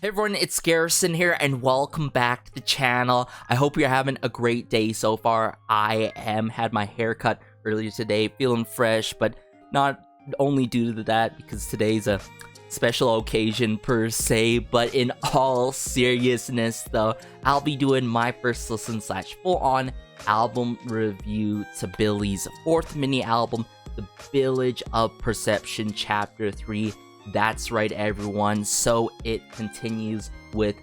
Hey everyone, it's Garrison here and welcome back to the channel. I hope you're having a great day so far. I had my hair cut earlier today, feeling fresh, but not only due to that because today's a special occasion per se, but in all seriousness though, I'll be doing my first listen / full-on album review to Billie's 4th mini album, The Billage of Perception Chapter 3. That's right, everyone. So it continues with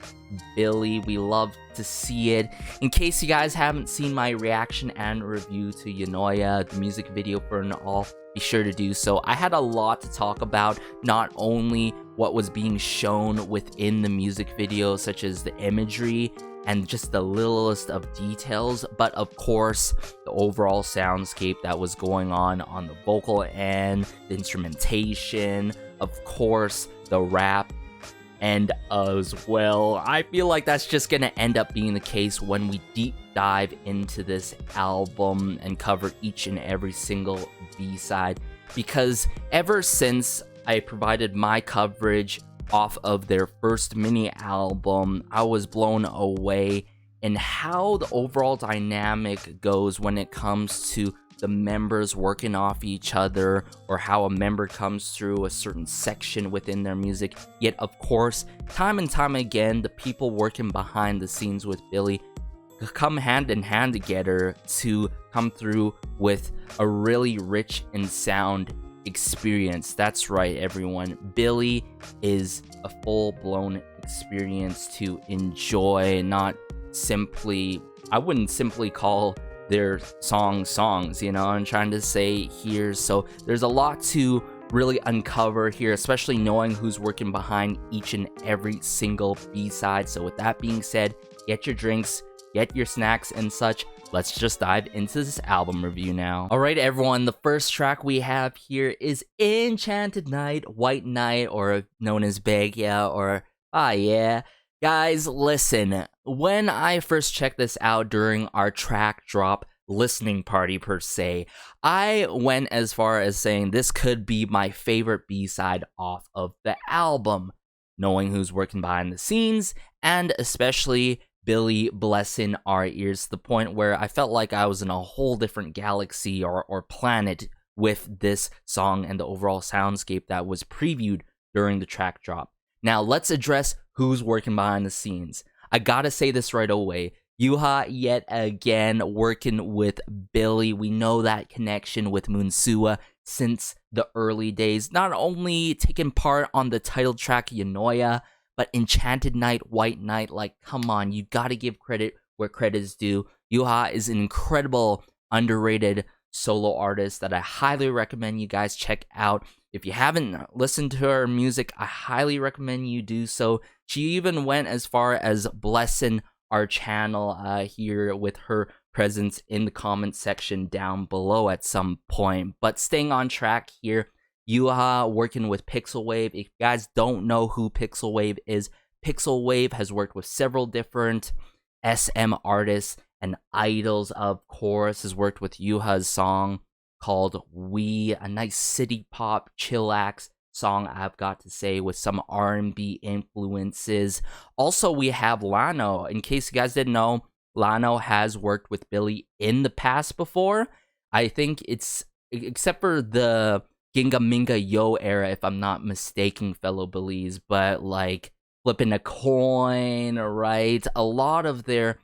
Billlie. We love to see it. In case you guys haven't seen my reaction and review to Eunoia, the music video for an all, be sure to do so. I had a lot to talk about, not only what was being shown within the music video, such as the imagery and just the littlest of details, but of course the overall soundscape that was going on the vocal end, the instrumentation, of course the rap, and as well, I feel like that's just gonna end up being the case when we deep dive into this album and cover each and every single B-side, because ever since I provided my coverage off of their first mini album, I was blown away in how the overall dynamic goes when it comes to the members working off each other, or how a member comes through a certain section within their music. Yet of course, time and time again, the people working behind the scenes with Billlie come hand in hand together to come through with a really rich and sound experience. That's right, everyone. Billlie is a full-blown experience to enjoy, not simply, I wouldn't simply call their songs, you know what I'm trying to say here. So there's a lot to really uncover here, especially knowing who's working behind each and every single B-side. So with that being said, get your drinks, get your snacks and such. Let's just dive into this album review now. Alright everyone, the first track we have here is Enchanted Night, White Night, or known as Beg, yeah, or yeah. Guys, listen, when I first checked this out during our track drop listening party per se, I went as far as saying this could be my favorite B-side off of the album, knowing who's working behind the scenes, and especially Billlie blessing our ears to the point where I felt like I was in a whole different galaxy or planet with this song and the overall soundscape that was previewed during the track drop. Now let's address who's working behind the scenes. I gotta say this right away. Eunoia yet again working with Billlie. We know that connection with Munsua since the early days. Not only taking part on the title track Eunoia, but Enchanted Night, White Night. Like, come on, you gotta give credit where credit is due. Eunoia is an incredible, underrated solo artist that I highly recommend you guys check out. If you haven't listened to her music, I highly recommend you do so. She even went as far as blessing our channel here with her presence in the comment section down below at some point. But staying on track here, Eunoia working with Pixel Wave. If you guys don't know who Pixel Wave is, Pixel Wave has worked with several different SM artists and idols, of course. Has worked with Eunoia's song called We, a nice city pop chillax song, I've got to say, with some R&B influences. Also, we have Lano. In case you guys didn't know, Lano has worked with Billlie in the past before. I think it's, except for the Ginga Minga Yo era, if I'm not mistaken, fellow Billies, but like flipping a coin, right? A lot of their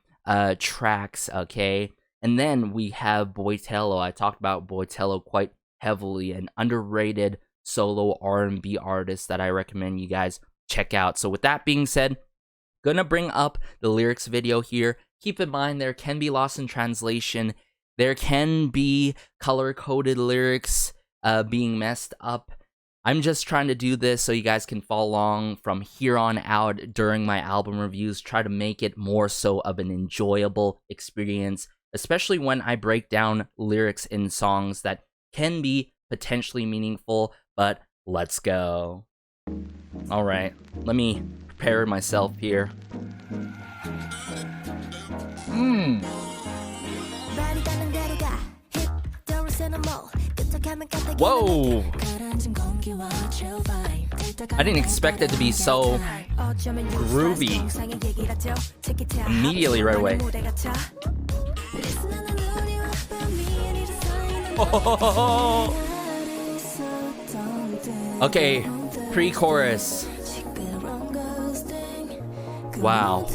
tracks, okay? And then we have Boitello. I talked about Boitello quite heavily, an underrated solo R&B artist that I recommend you guys check out. So with that being said, gonna bring up the lyrics video here. Keep in mind there can be loss in translation. There can be color-coded lyrics being messed up. I'm just trying to do this so you guys can follow along from here on out during my album reviews. Try to make it more so of an enjoyable experience, especially when I break down lyrics in songs that can be potentially meaningful. But let's go. Alright, let me prepare myself here. Whoa! I didn't expect it to be so groovy immediately right away. Oh. Okay, pre-chorus. Wow.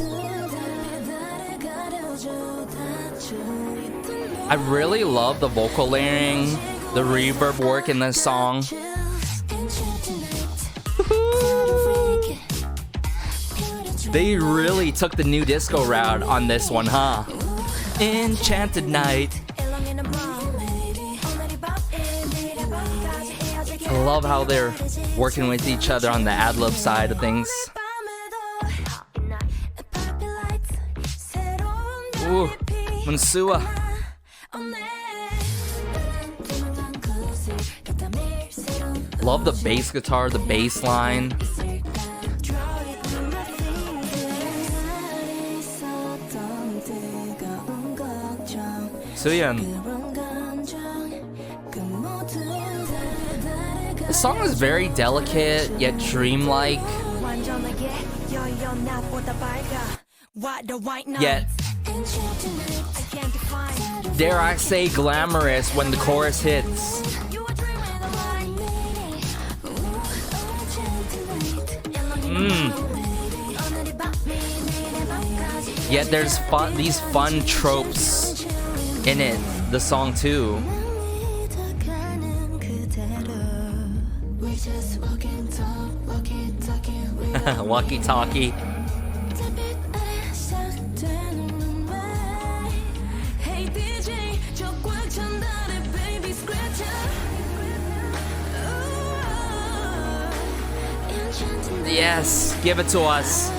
I really love the vocal layering, the reverb work in this song. They really took the new disco route on this one, huh? Enchanted night. I love how they're working with each other on the ad-lib side of things. Ooh, Mansua. Love the bass guitar, the bass line. Suyeon. The song is very delicate yet dreamlike. Yet, dare I say, glamorous when the chorus hits. Yet there's these fun tropes in it, the song too. Walkie-talkie. Yes, give it to us.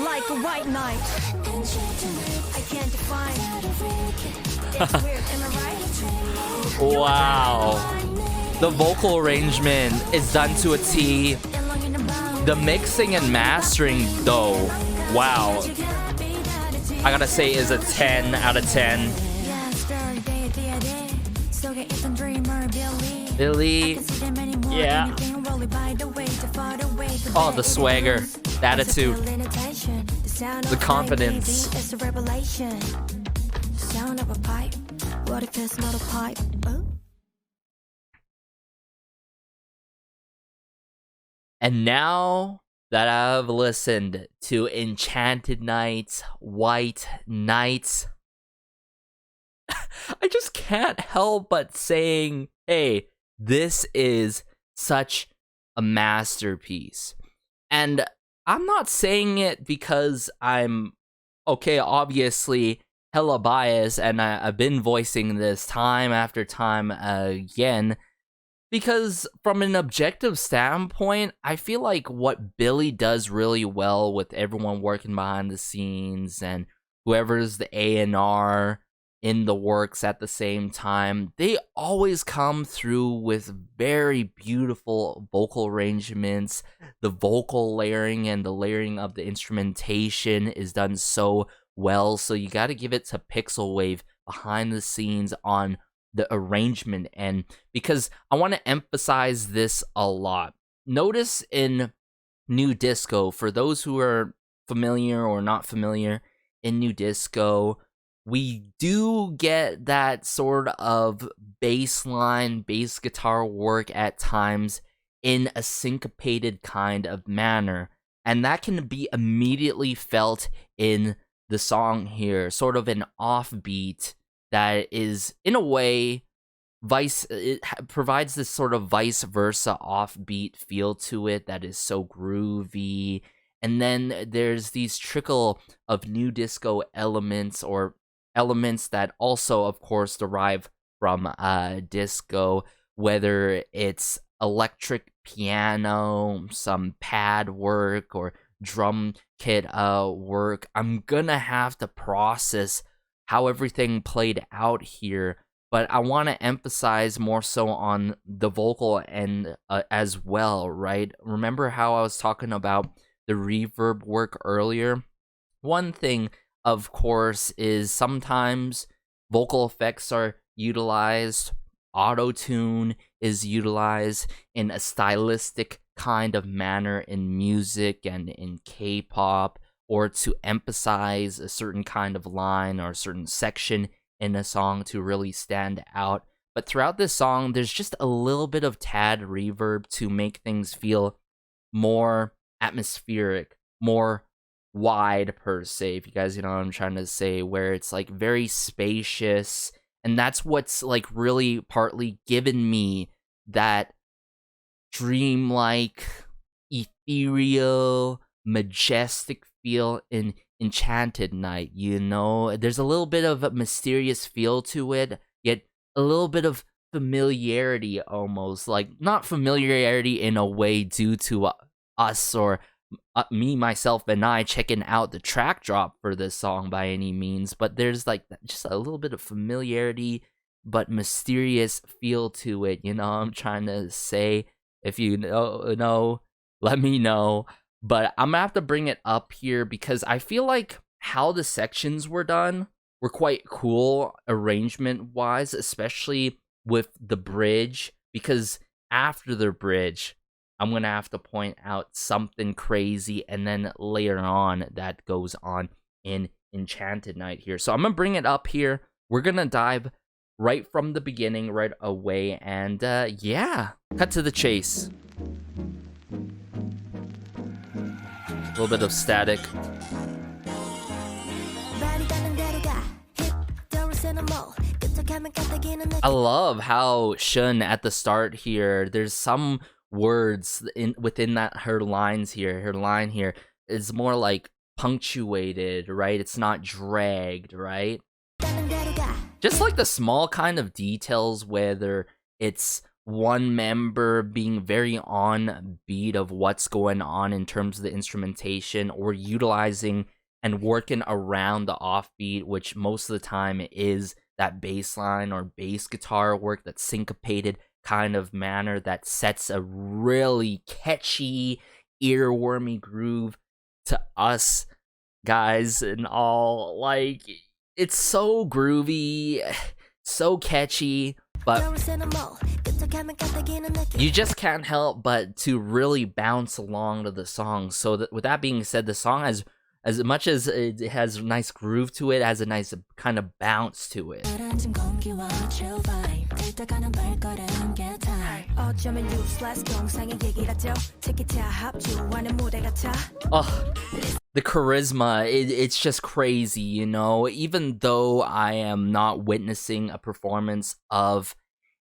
Like a white knight. I can't define. Wow. The vocal arrangement is done to a T. The mixing and mastering, though, wow. I gotta say, is a 10 out of 10. Billlie, yeah. Oh, the swagger, the attitude, the confidence. And now that I've listened to Enchanted Nights, White Nights, I just can't help but saying, hey, this is such a masterpiece. And I'm not saying it because I'm, okay, obviously hella biased, and I've been voicing this time after time again, because from an objective standpoint, I feel like what Billlie does really well with everyone working behind the scenes and whoever's the A&R in the works at the same time, they always come through with very beautiful vocal arrangements. The vocal layering and the layering of the instrumentation is done so well, so you got to give it to Pixel Wave behind the scenes on the arrangement. And because I want to emphasize this a lot, notice in New Disco, for those who are familiar or not familiar, in New Disco, we do get that sort of bass line, bass guitar work at times in a syncopated kind of manner. And that can be immediately felt in the song here, sort of an offbeat that is, in a way, it provides this sort of vice versa offbeat feel to it that is so groovy. And then there's these trickle of new disco elements, or elements that also, of course, derive from disco, whether it's electric piano, some pad work, or drum kit work. I'm gonna have to process how everything played out here, but I want to emphasize more so on the vocal end as well, right? Remember how I was talking about the reverb work earlier? One thing, of course, is sometimes vocal effects are utilized auto-tune is utilized in a stylistic kind of manner in music and in K-pop, or to emphasize a certain kind of line or a certain section in a song to really stand out. But throughout this song, there's just a little bit of tad reverb to make things feel more atmospheric, more wide per se, if you guys know what I'm trying to say, where it's like very spacious, and that's what's like really partly given me that dreamlike, ethereal, majestic feel in Enchanted Night. You know, there's a little bit of a mysterious feel to it, yet a little bit of familiarity, almost like not familiarity in a way due to us or me, myself, and I checking out the track drop for this song by any means, but there's like just a little bit of familiarity but mysterious feel to it. You know what I'm trying to say? If you know, let me know. But I'm gonna have to bring it up here because I feel like how the sections were done were quite cool arrangement wise, especially with the bridge, because after the bridge I'm gonna have to point out something crazy, and then later on that goes on in Enchanted Night here. So I'm gonna bring it up here. We're gonna dive right from the beginning right away, and yeah, cut to the chase. A little bit of static. I love how Shun at the start here, there's some words within that her line here is more like punctuated, right? It's not dragged, right? Just like the small kind of details, whether it's one member being very on beat of what's going on in terms of the instrumentation, or utilizing and working around the offbeat, which most of the time is that bass line or bass guitar work, that syncopated kind of manner that sets a really catchy, earwormy groove to us guys and all. Like, it's so groovy, so catchy, but you just can't help but to really bounce along to the song. So with that being said, the song has, as much as it has a nice groove to it, has a nice kind of bounce to it. Oh, the charisma, it's just crazy, you know? Even though I am not witnessing a performance of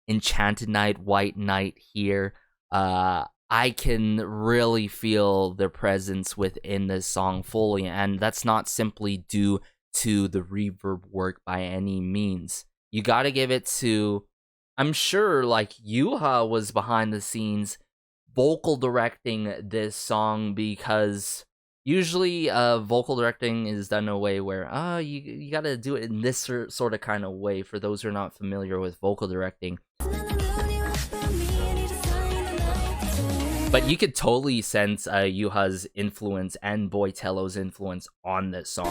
Enchanted Night, White Knight here, I can really feel their presence within this song fully, and that's not simply due to the reverb work by any means. You gotta give it to, I'm sure, like, Yuha was behind the scenes vocal directing this song, because usually vocal directing is done in a way where you gotta do it in this sort of kind of way, for those who are not familiar with vocal directing. But you could totally sense Yuha's influence and Boitello's influence on this song.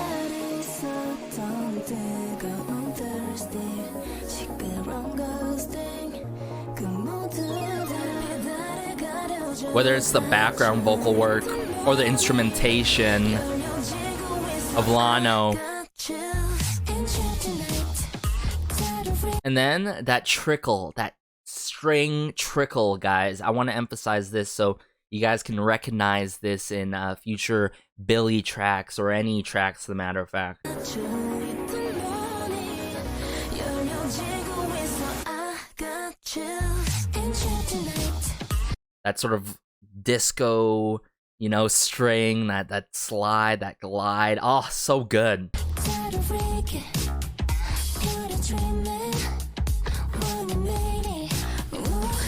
Whether it's the background vocal work or the instrumentation of Lano. And then that trickle, that string trickle, guys. I want to emphasize this so you guys can recognize this in future Billlie tracks, or any tracks, as a matter of fact. That sort of disco, you know, string, that slide, that glide. Oh, so good.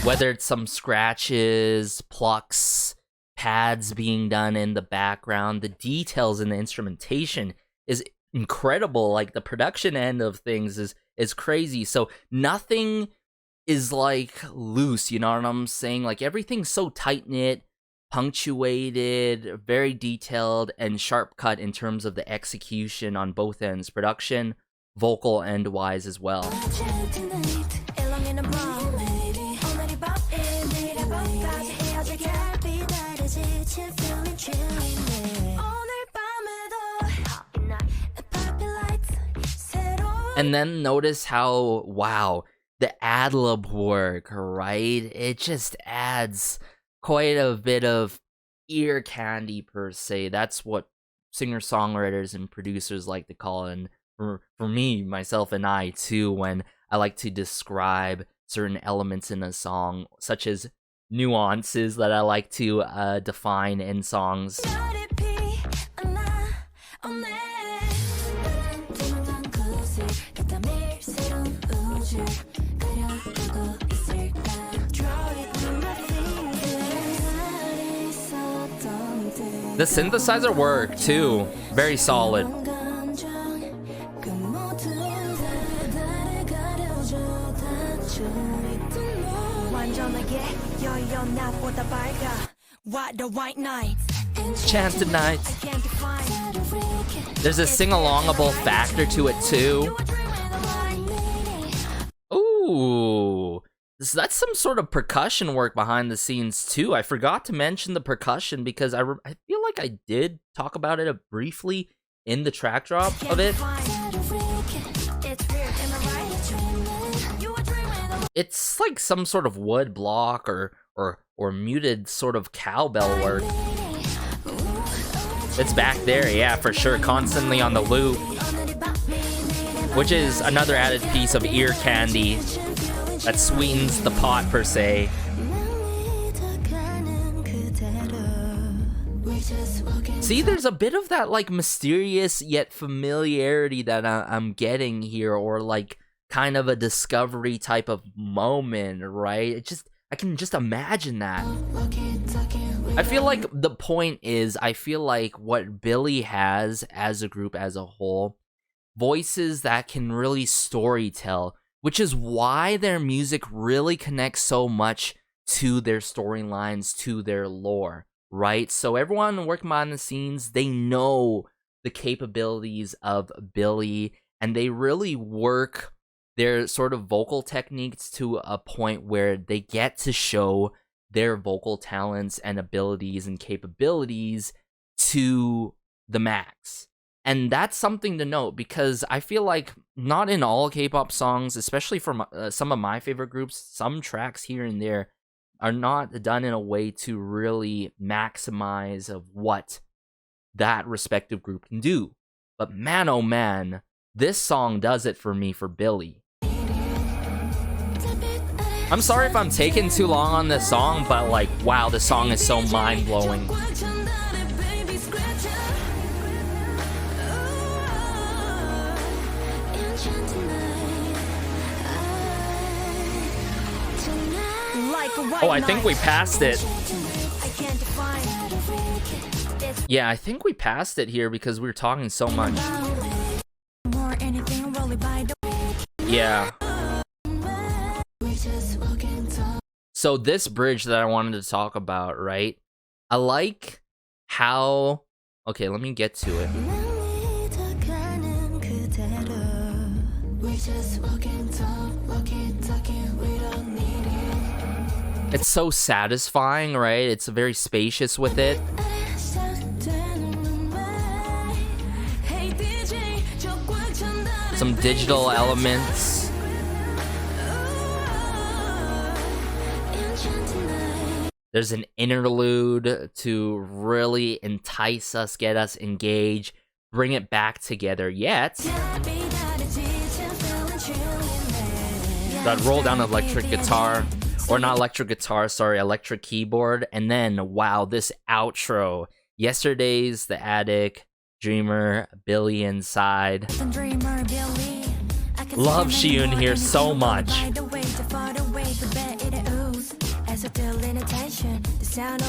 Whether it's some scratches, plucks, pads being done in the background, the details in the instrumentation is incredible. Like, the production end of things is crazy. So nothing is like loose, you know what I'm saying? Like, everything's so tight-knit, punctuated, very detailed, and sharp cut in terms of the execution on both ends, production, vocal end wise as well. And then notice how, wow, the ad-lib work, right? It just adds quite a bit of ear candy per se. That's what singer-songwriters and producers like to call it. And for me, myself and I too, when I like to describe certain elements in a song, such as nuances that I like to define in songs. The synthesizer work too, very solid. Enchanted nights. There's a sing-alongable factor to it too. Ooh, that's some sort of percussion work behind the scenes too. I forgot to mention the percussion because I feel like I did talk about it briefly in the track drop of it. It's like some sort of wood block or muted sort of cowbell work. It's back there, yeah, for sure, constantly on the loop, which is another added piece of ear candy that sweetens the pot per se. See, there's a bit of that like mysterious yet familiarity that I'm getting here, or like kind of a discovery type of moment, right? I can just imagine that. I feel like the point is, I feel like what Billlie has as a group as a whole, voices that can really storytell, which is why their music really connects so much to their storylines, to their lore, right? So everyone working behind the scenes, they know the capabilities of Billlie, and they really work their sort of vocal techniques to a point where they get to show their vocal talents and abilities and capabilities to the max. And that's something to note, because I feel like not in all K-pop songs, especially from some of my favorite groups, some tracks here and there are not done in a way to really maximize of what that respective group can do. But man, oh man, this song does it for me for Billlie. I'm sorry if I'm taking too long on this song, but like, wow, this song is so mind-blowing. Oh, I think we passed it. Yeah, I think we passed it here because we were talking so much. Yeah. So this bridge that I wanted to talk about, right? I like how... Okay, let me get to it. It's so satisfying, right? It's very spacious with it. Some digital elements. There's an interlude to really entice us, get us engaged, bring it back together, yet that roll down electric guitar, or not electric guitar, sorry, electric keyboard, and then, wow, this outro. Yesterday's The Attic, Dreamer, Billlie Inside. Love Shiyun here so much.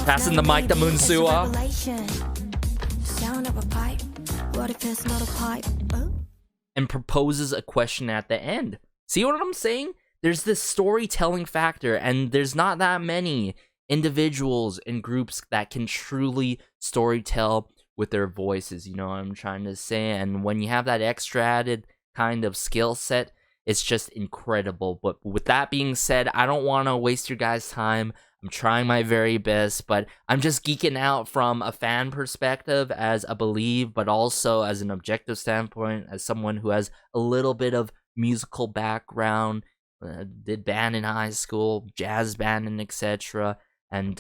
Passing the mic to Munsua. And proposes a question at the end. See what I'm saying? There's this storytelling factor, and there's not that many individuals and groups that can truly storytell with their voices, you know what I'm trying to say? And when you have that extra added kind of skill set, it's just incredible. But with that being said, I don't want to waste your guys' time. I'm trying my very best, but I'm just geeking out from a fan perspective as a believe, but also as an objective standpoint, as someone who has a little bit of musical background. Did band in high school, jazz band, and etc. And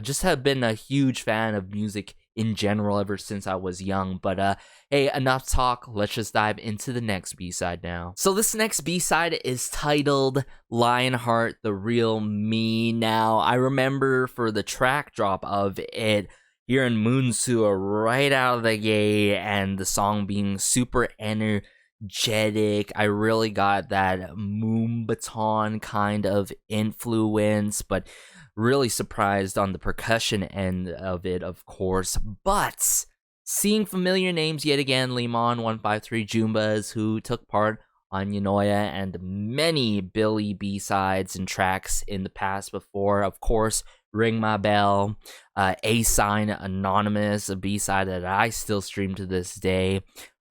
just have been a huge fan of music in general ever since I was young. But hey, enough talk. Let's just dive into the next B-side now. So this next B-side is titled Lionheart, The Real Me. Now, I remember for the track drop of it, hearing Moonsua right out of the gate and the song being super energetic. I really got that Moonbaton kind of influence, but really surprised on the percussion end of it, of course. But seeing familiar names yet again, Lemon 153 Jumbas, who took part on Eunoia and many Billlie B-sides and tracks in the past before. Of course, Ring My Bell, A-Sign Anonymous, a B-side that I still stream to this day.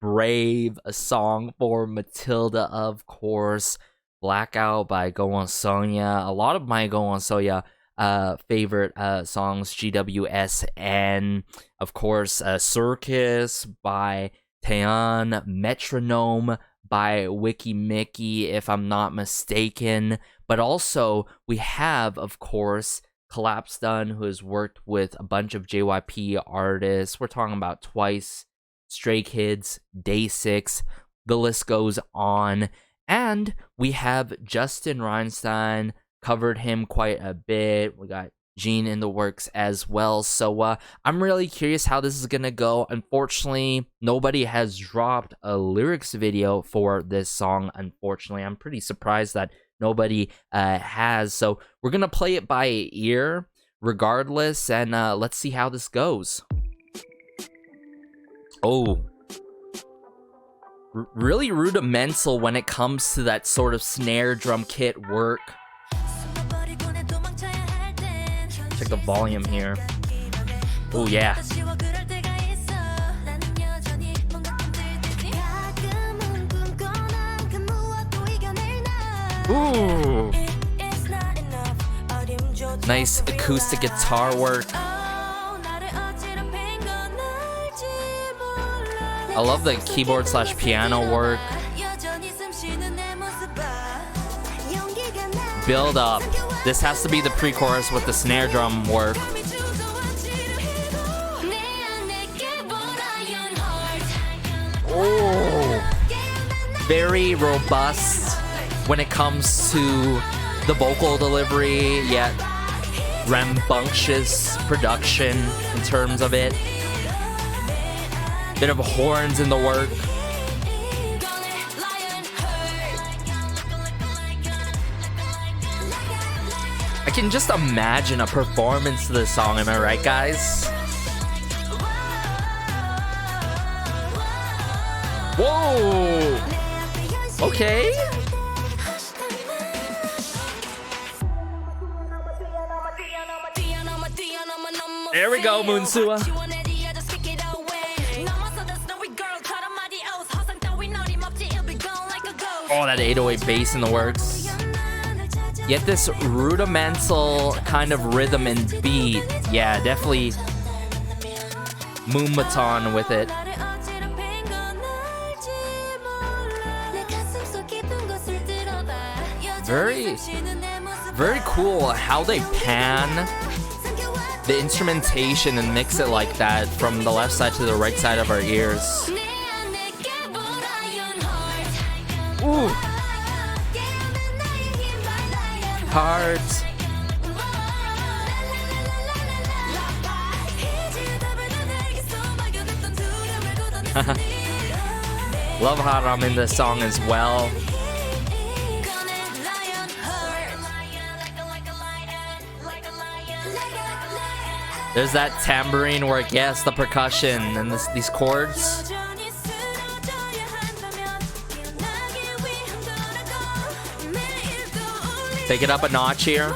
Brave, a song for Matilda, of course. Blackout by Go On Sonia. A lot of my Go On Sonia favorite songs, GWSN. Of course, Circus by Taeyeon. Metronome by Wiki Mickey, if I'm not mistaken. But also, we have, of course, Collapse Done, who has worked with a bunch of JYP artists. We're talking about Twice, Stray Kids, Day 6, the list goes on. And we have Justin Reinstein, covered him quite a bit. We got Gene in the works as well. So I'm really curious how this is gonna go. Unfortunately, nobody has dropped a lyrics video for this song. Unfortunately, I'm pretty surprised that nobody has. So we're gonna play it by ear regardless, and let's see how this goes. Oh, really rudimental when it comes to that sort of snare drum kit work. Check the volume here. Oh yeah. Ooh. Nice acoustic guitar work. I love the keyboard / piano work. Build up. This has to be the pre-chorus with the snare drum work. Oh, very robust when it comes to the vocal delivery, yet rambunctious production in terms of it. Bit of horns in the work. I can just imagine a performance to this song, am I right, guys? Whoa! Okay. There we go, Moonsua. Oh, that 808 bass in the works. Yet this rudimental kind of rhythm and beat. Yeah, definitely Moonbaton with it. Very cool how they pan the instrumentation and mix it like that from the left side to the right side of our ears. Ooh. Heart. Love how I'm in this song as well. There's that tambourine work, yes, the percussion and these chords. Take it up a notch here.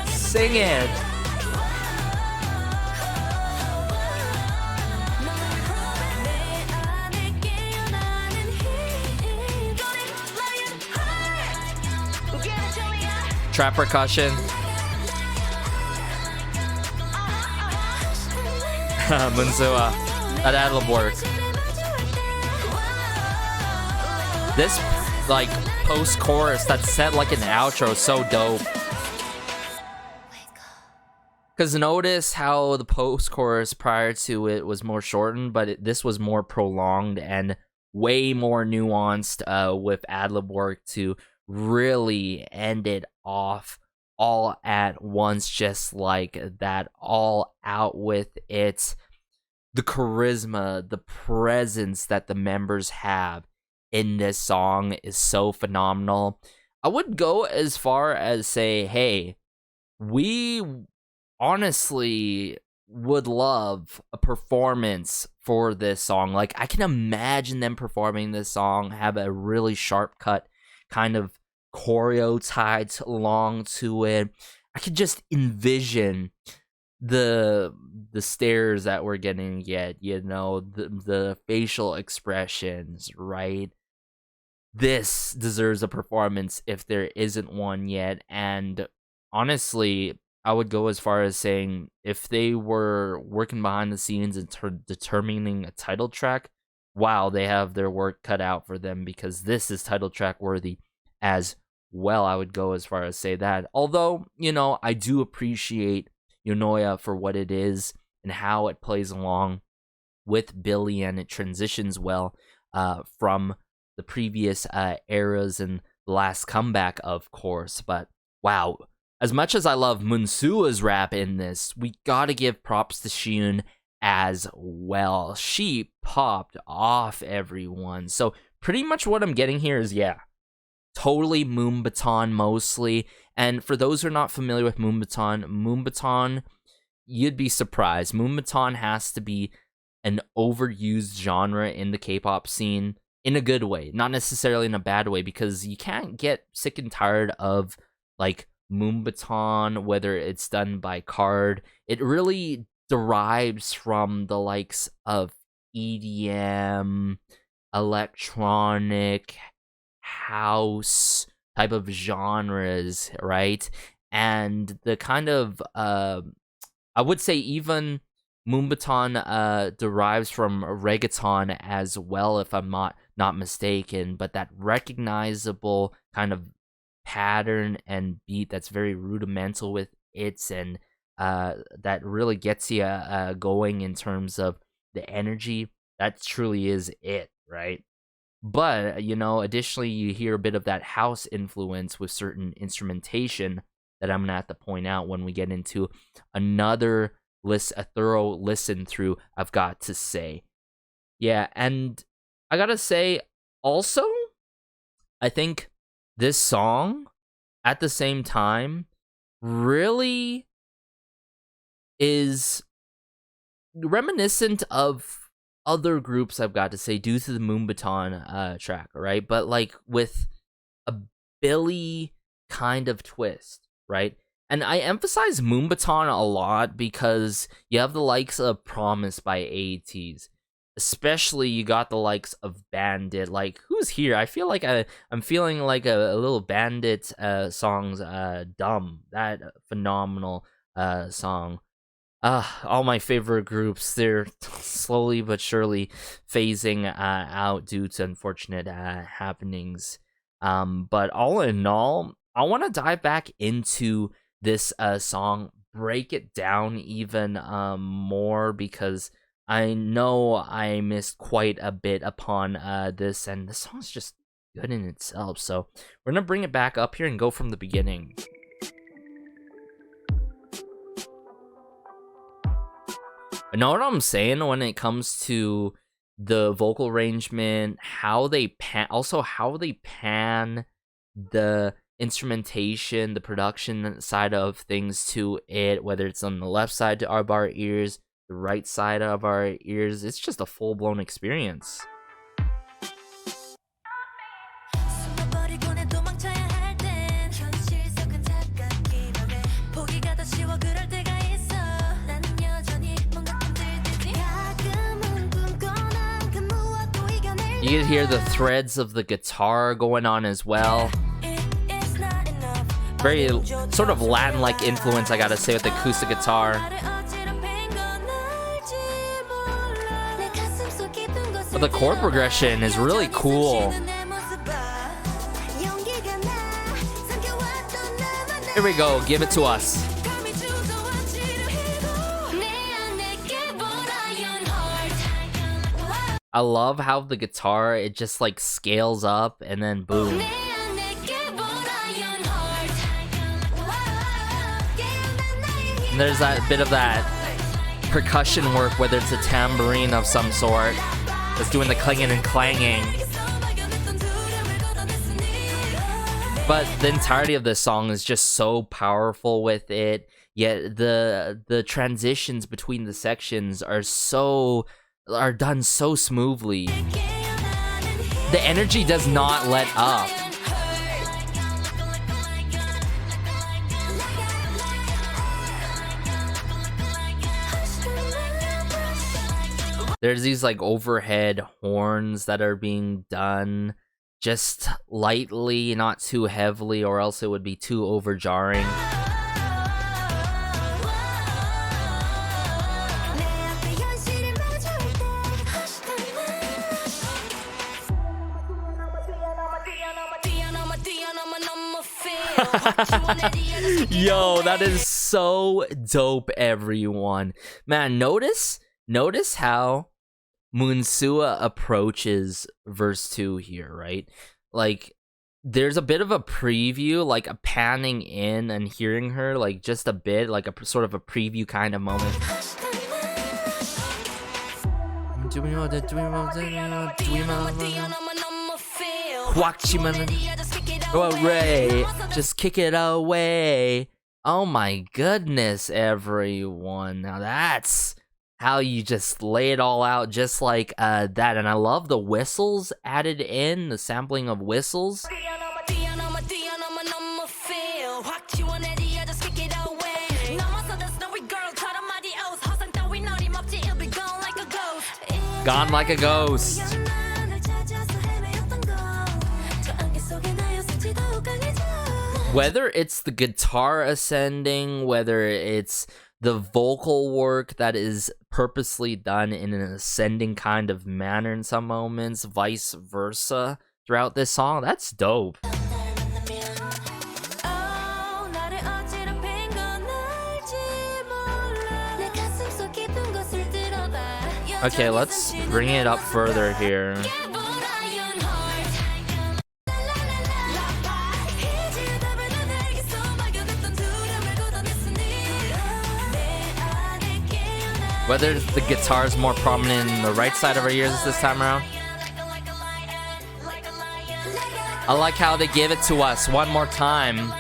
Sing it. trap percussion. Munsua. That ad-lib work. This, like, post-chorus that's set like an outro is so dope. Because notice how the post-chorus prior to it was more shortened, but this was more prolonged and way more nuanced with ad-lib work to really end it off all at once, just like that, all out with it. The charisma, the presence that the members have in this song is so phenomenal. I would go as far as say, hey, we honestly would love a performance for this song. Like, I can imagine them performing this song, have a really sharp cut kind of choreo tied along to it. I could just envision the stares that we're getting yet, you know, the facial expressions, right? This deserves a performance if there isn't one yet. And honestly, I would go as far as saying if they were working behind the scenes and determining a title track, wow, they have their work cut out for them, because this is title track worthy as well. I would go as far as say that. Although, you know, I do appreciate Eunoia for what it is and how it plays along with Billlie, and it transitions well from the previous eras and the last comeback, of course. But wow, as much as I love Munsua's rap in this, we gotta give props to Shiun as well. She popped off everyone. So pretty much what I'm getting here is, yeah, totally Moonbaton mostly. And for those who are not familiar with Moonbaton, you'd be surprised. Moonbaton has to be an overused genre in the K-pop scene in a good way, not necessarily in a bad way, because you can't get sick and tired of, like, Moonbaton, whether it's done by Card. It really derives from the likes of EDM, electronic, house type of genres, right? And the kind of, I would say even Moonbaton derives from reggaeton as well, if I'm not mistaken, but that recognizable kind of pattern and beat that's very rudimental with it, and that really gets you going in terms of the energy. That truly is it, right? But, you know, additionally, you hear a bit of that house influence with certain instrumentation that I'm gonna have to point out when we get into another a thorough listen through, I've got to say. Yeah, and I gotta say, also, I think this song, at the same time, really is reminiscent of other groups, I've got to say, due to the Moonbaton track, right? But, like, with a Billlie kind of twist, right? And I emphasize Moonbaton a lot because you have the likes of Promise by ATEEZ. Especially you got the likes of Bandit. Like, who's here? I feel like I'm feeling like a little Bandit songs, Dumb. That phenomenal song. All my favorite groups, they're slowly but surely phasing out due to unfortunate happenings. But all in all, I want to dive back into this song, break it down even more, because I know I missed quite a bit upon this, and the song's just good in itself. So we're gonna bring it back up here and go from the beginning. I know what I'm saying when it comes to the vocal arrangement, how they pan the instrumentation, the production side of things to it, whether it's on the left side of our ears, the right side of our ears. It's just a full-blown experience. You can hear the threads of the guitar going on as well. Very sort of Latin-like influence, I gotta say, with the acoustic guitar. But the chord progression is really cool. Here we go, give it to us. I love how the guitar, it just like scales up and then boom. And there's that bit of that percussion work, whether it's a tambourine of some sort that's doing the clanging and clanging. But the entirety of this song is just so powerful with it. Yet the transitions between the sections are done so smoothly. The energy does not let up. There's these like overhead horns that are being done just lightly, not too heavily, or else it would be too overjarring. Yo, that is so dope, everyone. Man, notice how Munsua approaches verse 2 here, right? Like, there's a bit of a preview, like a panning in and hearing her, like just a bit, like a sort of a preview kind of moment. Ray, just kick it away. Oh my goodness, everyone. Now that's how you just lay it all out just like that. And I love the whistles added in, the sampling of whistles. Gone like a ghost. Whether it's the guitar ascending, whether it's the vocal work that is purposely done in an ascending kind of manner in some moments, vice versa throughout this song, that's dope. Okay, let's bring it up further here. Whether the guitar is more prominent in the right side of our ears this time around. I like how they give it to us one more time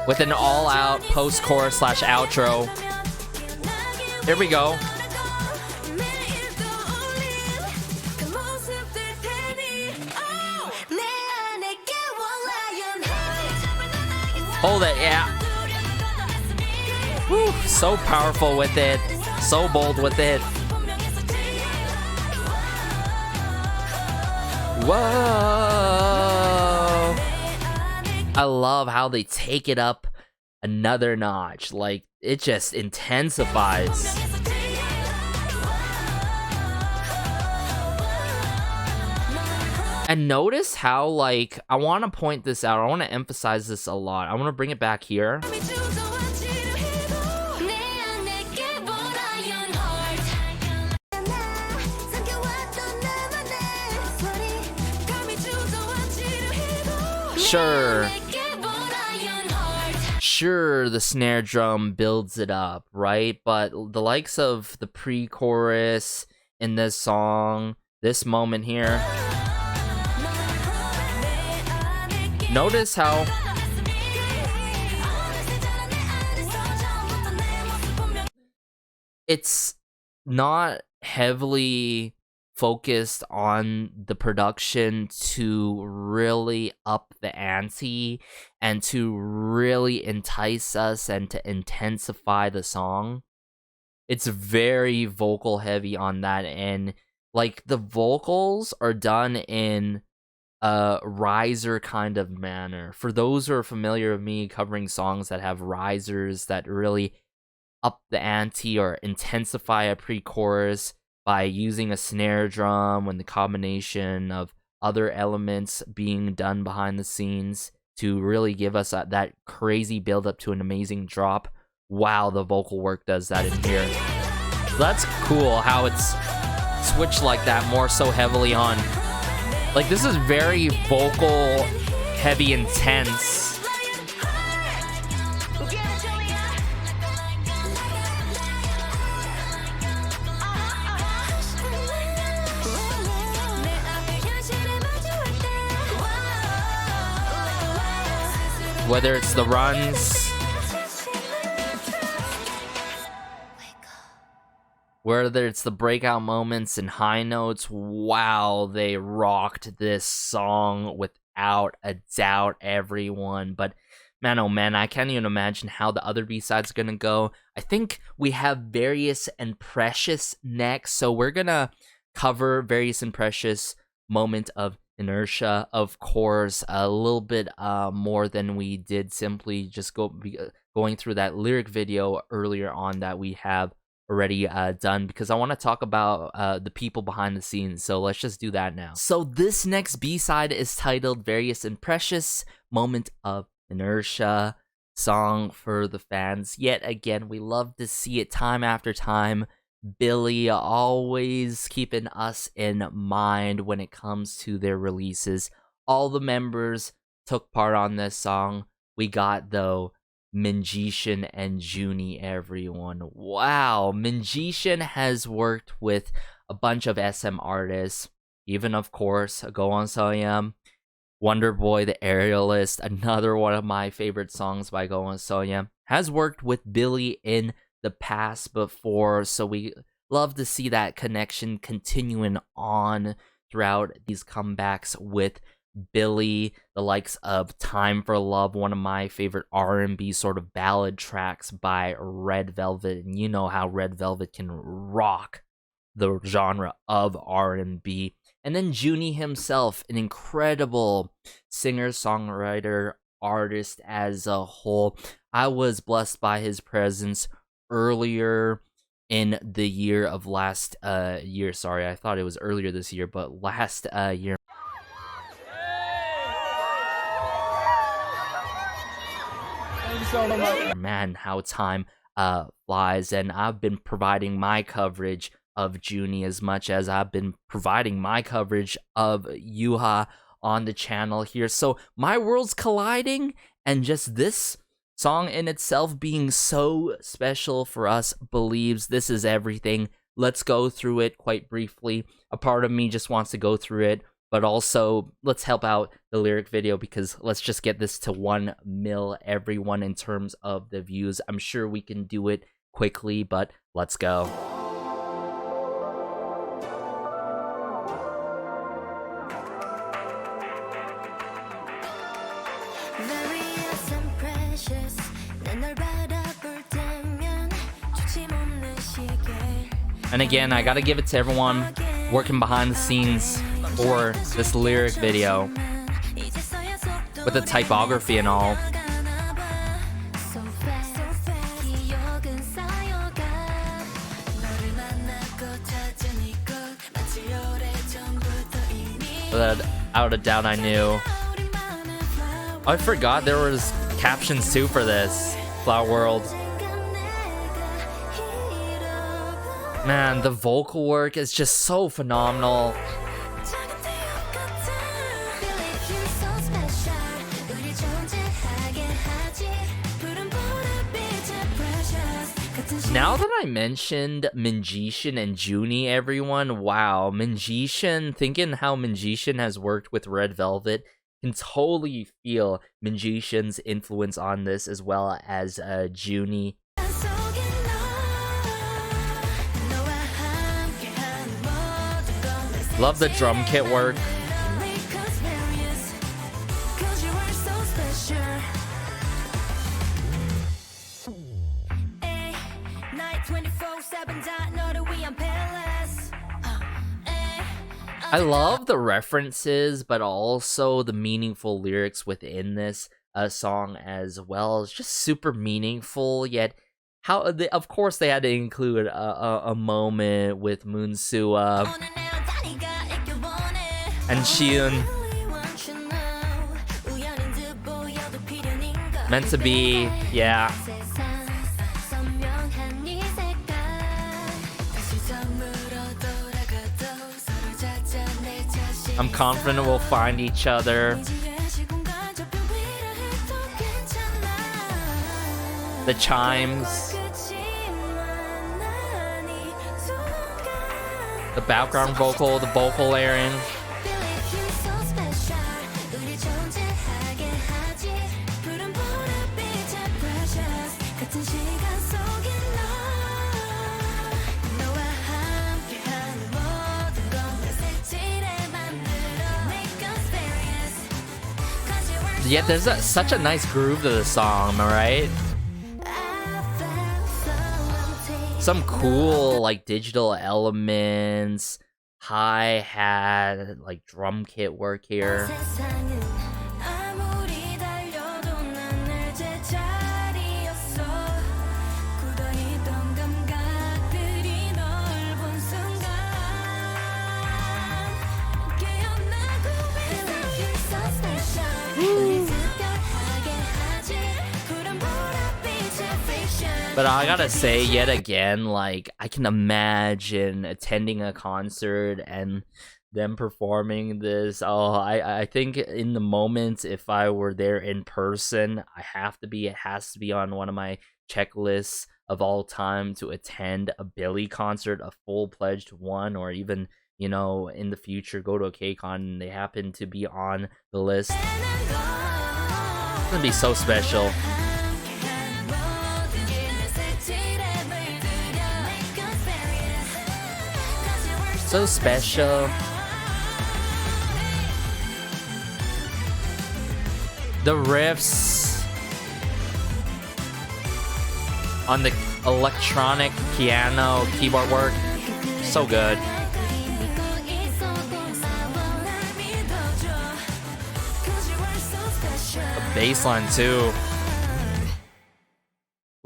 with an all-out post-chorus / outro. Here we go. Hold it, yeah. Woo, so powerful with it, so bold with it. Whoa! I love how they take it up another notch. Like, it just intensifies. And notice how, like, I want to point this out. I want to emphasize this a lot. I want to bring it back here. Sure, the snare drum builds it up, right? But the likes of the pre-chorus in this song, this moment here, notice how it's not heavily focused on the production to really up the ante and to really entice us and to intensify the song. It's very vocal heavy on that end. Like, the vocals are done in riser kind of manner. For those who are familiar with me covering songs that have risers that really up the ante or intensify a pre-chorus by using a snare drum and the combination of other elements being done behind the scenes to really give us that crazy build up to an amazing drop. Wow, the vocal work does that in here. So that's cool how it's switched like that, more so heavily on. Like, this is very vocal, heavy, intense. Whether it's the runs, whether it's the breakout moments and high notes, wow, they rocked this song without a doubt, everyone. But man, oh man, I can't even imagine how the other B-side's gonna go. I think we have Various and Precious next, so we're gonna cover Various and Precious, Moment of Inertia, of course, a little bit more than we did simply just going through that lyric video earlier on that we have already done, because I want to talk about the people behind the scenes, so let's just do that now. So this next B-side is titled Various and Precious, Moment of Inertia, song for the fans. Yet again, we love to see it time after time. Billlie always keeping us in mind when it comes to their releases. All the members took part on this song. We got, though, Minjishin and Junie, everyone. Wow, Minjishin has worked with a bunch of SM artists, even, of course, Go On Soyeon, Wonder Boy, The Aerialist, another one of my favorite songs by Go On Soyeon, has worked with Billlie in the past before, so we love to see that connection continuing on throughout these comebacks with Billlie, the likes of Time for Love, one of my favorite R&B sort of ballad tracks by Red Velvet, and you know how Red Velvet can rock the genre of R&B. And then Junie himself, an incredible singer, songwriter, artist as a whole. I was blessed by his presence earlier in the year of last year. Sorry, I thought it was earlier this year, but last year. Man, how time flies, and I've been providing my coverage of Junie as much as I've been providing my coverage of Yuha on the channel here. So my worlds colliding, and just this song in itself being so special for us believes this is everything. Let's go through it quite briefly. A part of me just wants to go through it, but also let's help out the lyric video, because let's just get this to 1 mil, everyone, in terms of the views. I'm sure we can do it quickly, but let's go. And again, I gotta give it to everyone working behind the scenes for this lyric video, with the typography and all. Without a doubt, I knew. I forgot there was captions too for this Flower World. Man, the vocal work is just so phenomenal. Now that I mentioned Minjishin and Junie, everyone, wow, Minjishin, thinking how Minjishin has worked with Red Velvet, can totally feel Minjishin's influence on this, as well as Junie. Love the drum kit work. I love the references, but also the meaningful lyrics within this song as well. It's just super meaningful, yet of course they had to include a moment with Moonsua and Shiun. Meant to be, yeah. I'm confident we'll find each other. The chimes. The background vocal, the vocal layering. Yeah, there's such a nice groove to the song, am I right? Some cool, like, digital elements, hi-hat, like, drum kit work here. But I gotta say, yet again, like, I can imagine attending a concert and them performing this. Oh, I think in the moment, if I were there in person, it has to be on one of my checklists of all time to attend a Billlie concert, a full-pledged one, or even, you know, in the future, go to a K-Con and they happen to be on the list. It's gonna be so special. So special. The riffs on the electronic piano keyboard work, so good. The bass line too.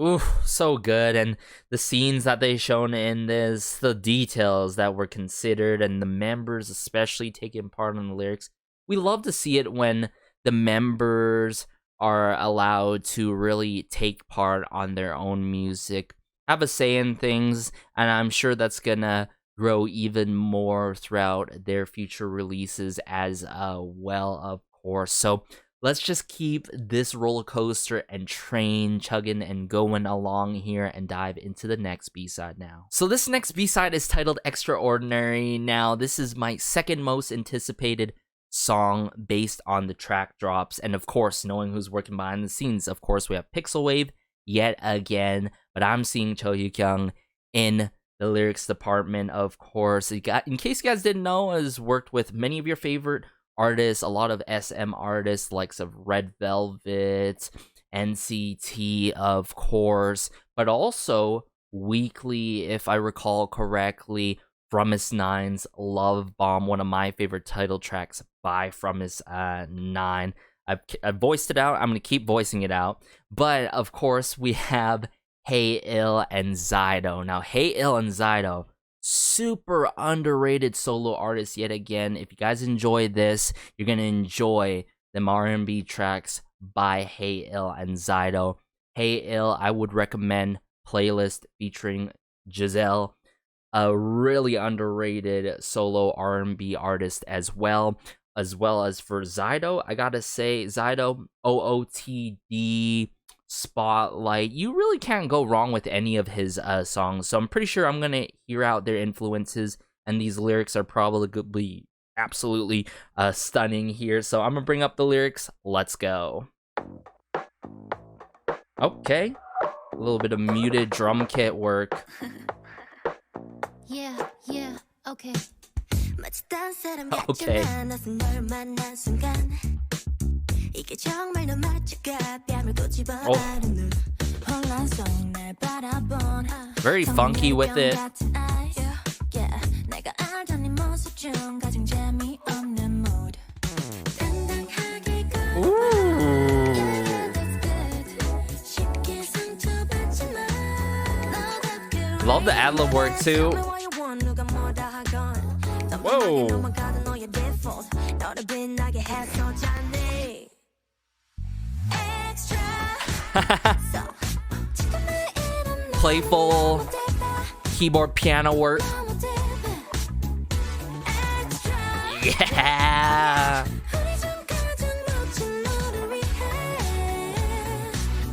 Ooh, so good. And the scenes that they shown in this, the details that were considered, and the members especially taking part in the lyrics. We love to see it when the members are allowed to really take part on their own music, have a say in things, and I'm sure that's gonna grow even more throughout their future releases as well, of course. So let's just keep this roller coaster and train chugging and going along here and dive into the next B-side now. So this next B-side is titled Extraordinary. Now, this is my second most anticipated song based on the track drops. And of course, knowing who's working behind the scenes, of course, we have Pixel Wave yet again. But I'm seeing Cho Hyuk-young in the lyrics department, of course. In case you guys didn't know, has worked with many of your favorite artists, a lot of SM artists, likes of Red Velvet, NCT, of course, but also Weekly, if I recall correctly, Fromis Nine's Love Bomb, one of my favorite title tracks by Fromis Nine. I've voiced it out, I'm going to keep voicing it out, but of course we have Hae-il and Zydo. Now, Hae-il and Zydo, super underrated solo artists yet again. If you guys enjoy this, you're gonna enjoy them R&B tracks by Hae-il and Zydo. Hae-il, I would recommend Playlist featuring Giselle, a really underrated solo R&B artist as well as for Zydo. I gotta say, Zydo, OOTD, Spotlight, you really can't go wrong with any of his songs, so I'm pretty sure I'm gonna hear out their influences, and these lyrics are probably absolutely stunning here, so I'm gonna bring up the lyrics. Let's go. Okay, a little bit of muted drum kit work. Yeah, okay. Okay. Oh. Very funky with it. love the ad-lib work too. Whoa. Playful keyboard piano work. Yeah.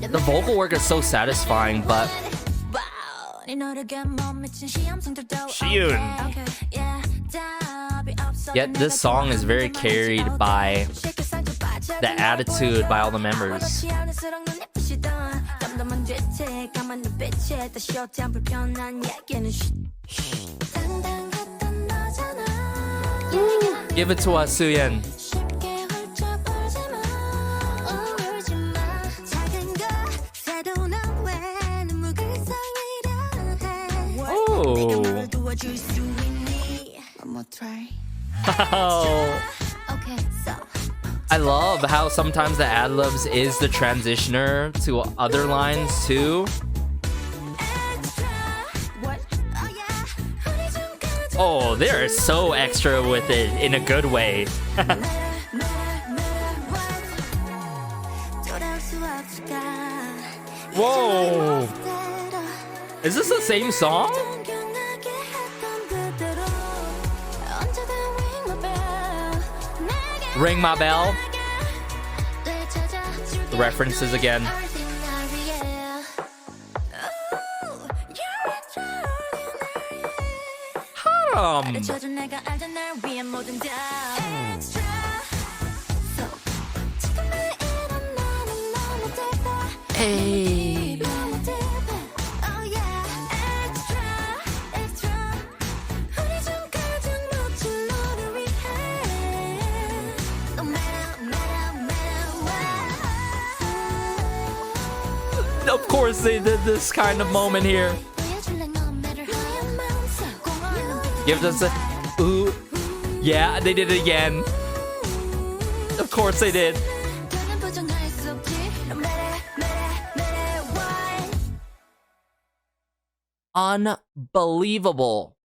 The vocal work is so satisfying, but yet this song is very carried by the attitude by all the members. Give it to us, Suyeon. Oh. Oh. I love how sometimes the ad-libs is the transitioner to other lines too. Oh, they're so extra with it in a good way. Whoa! Is this the same song? Ring my bell. The references again. Hey. Of course they did this kind of moment here. Give us a ooh. Yeah, they did it again. Of course they did. Unbelievable.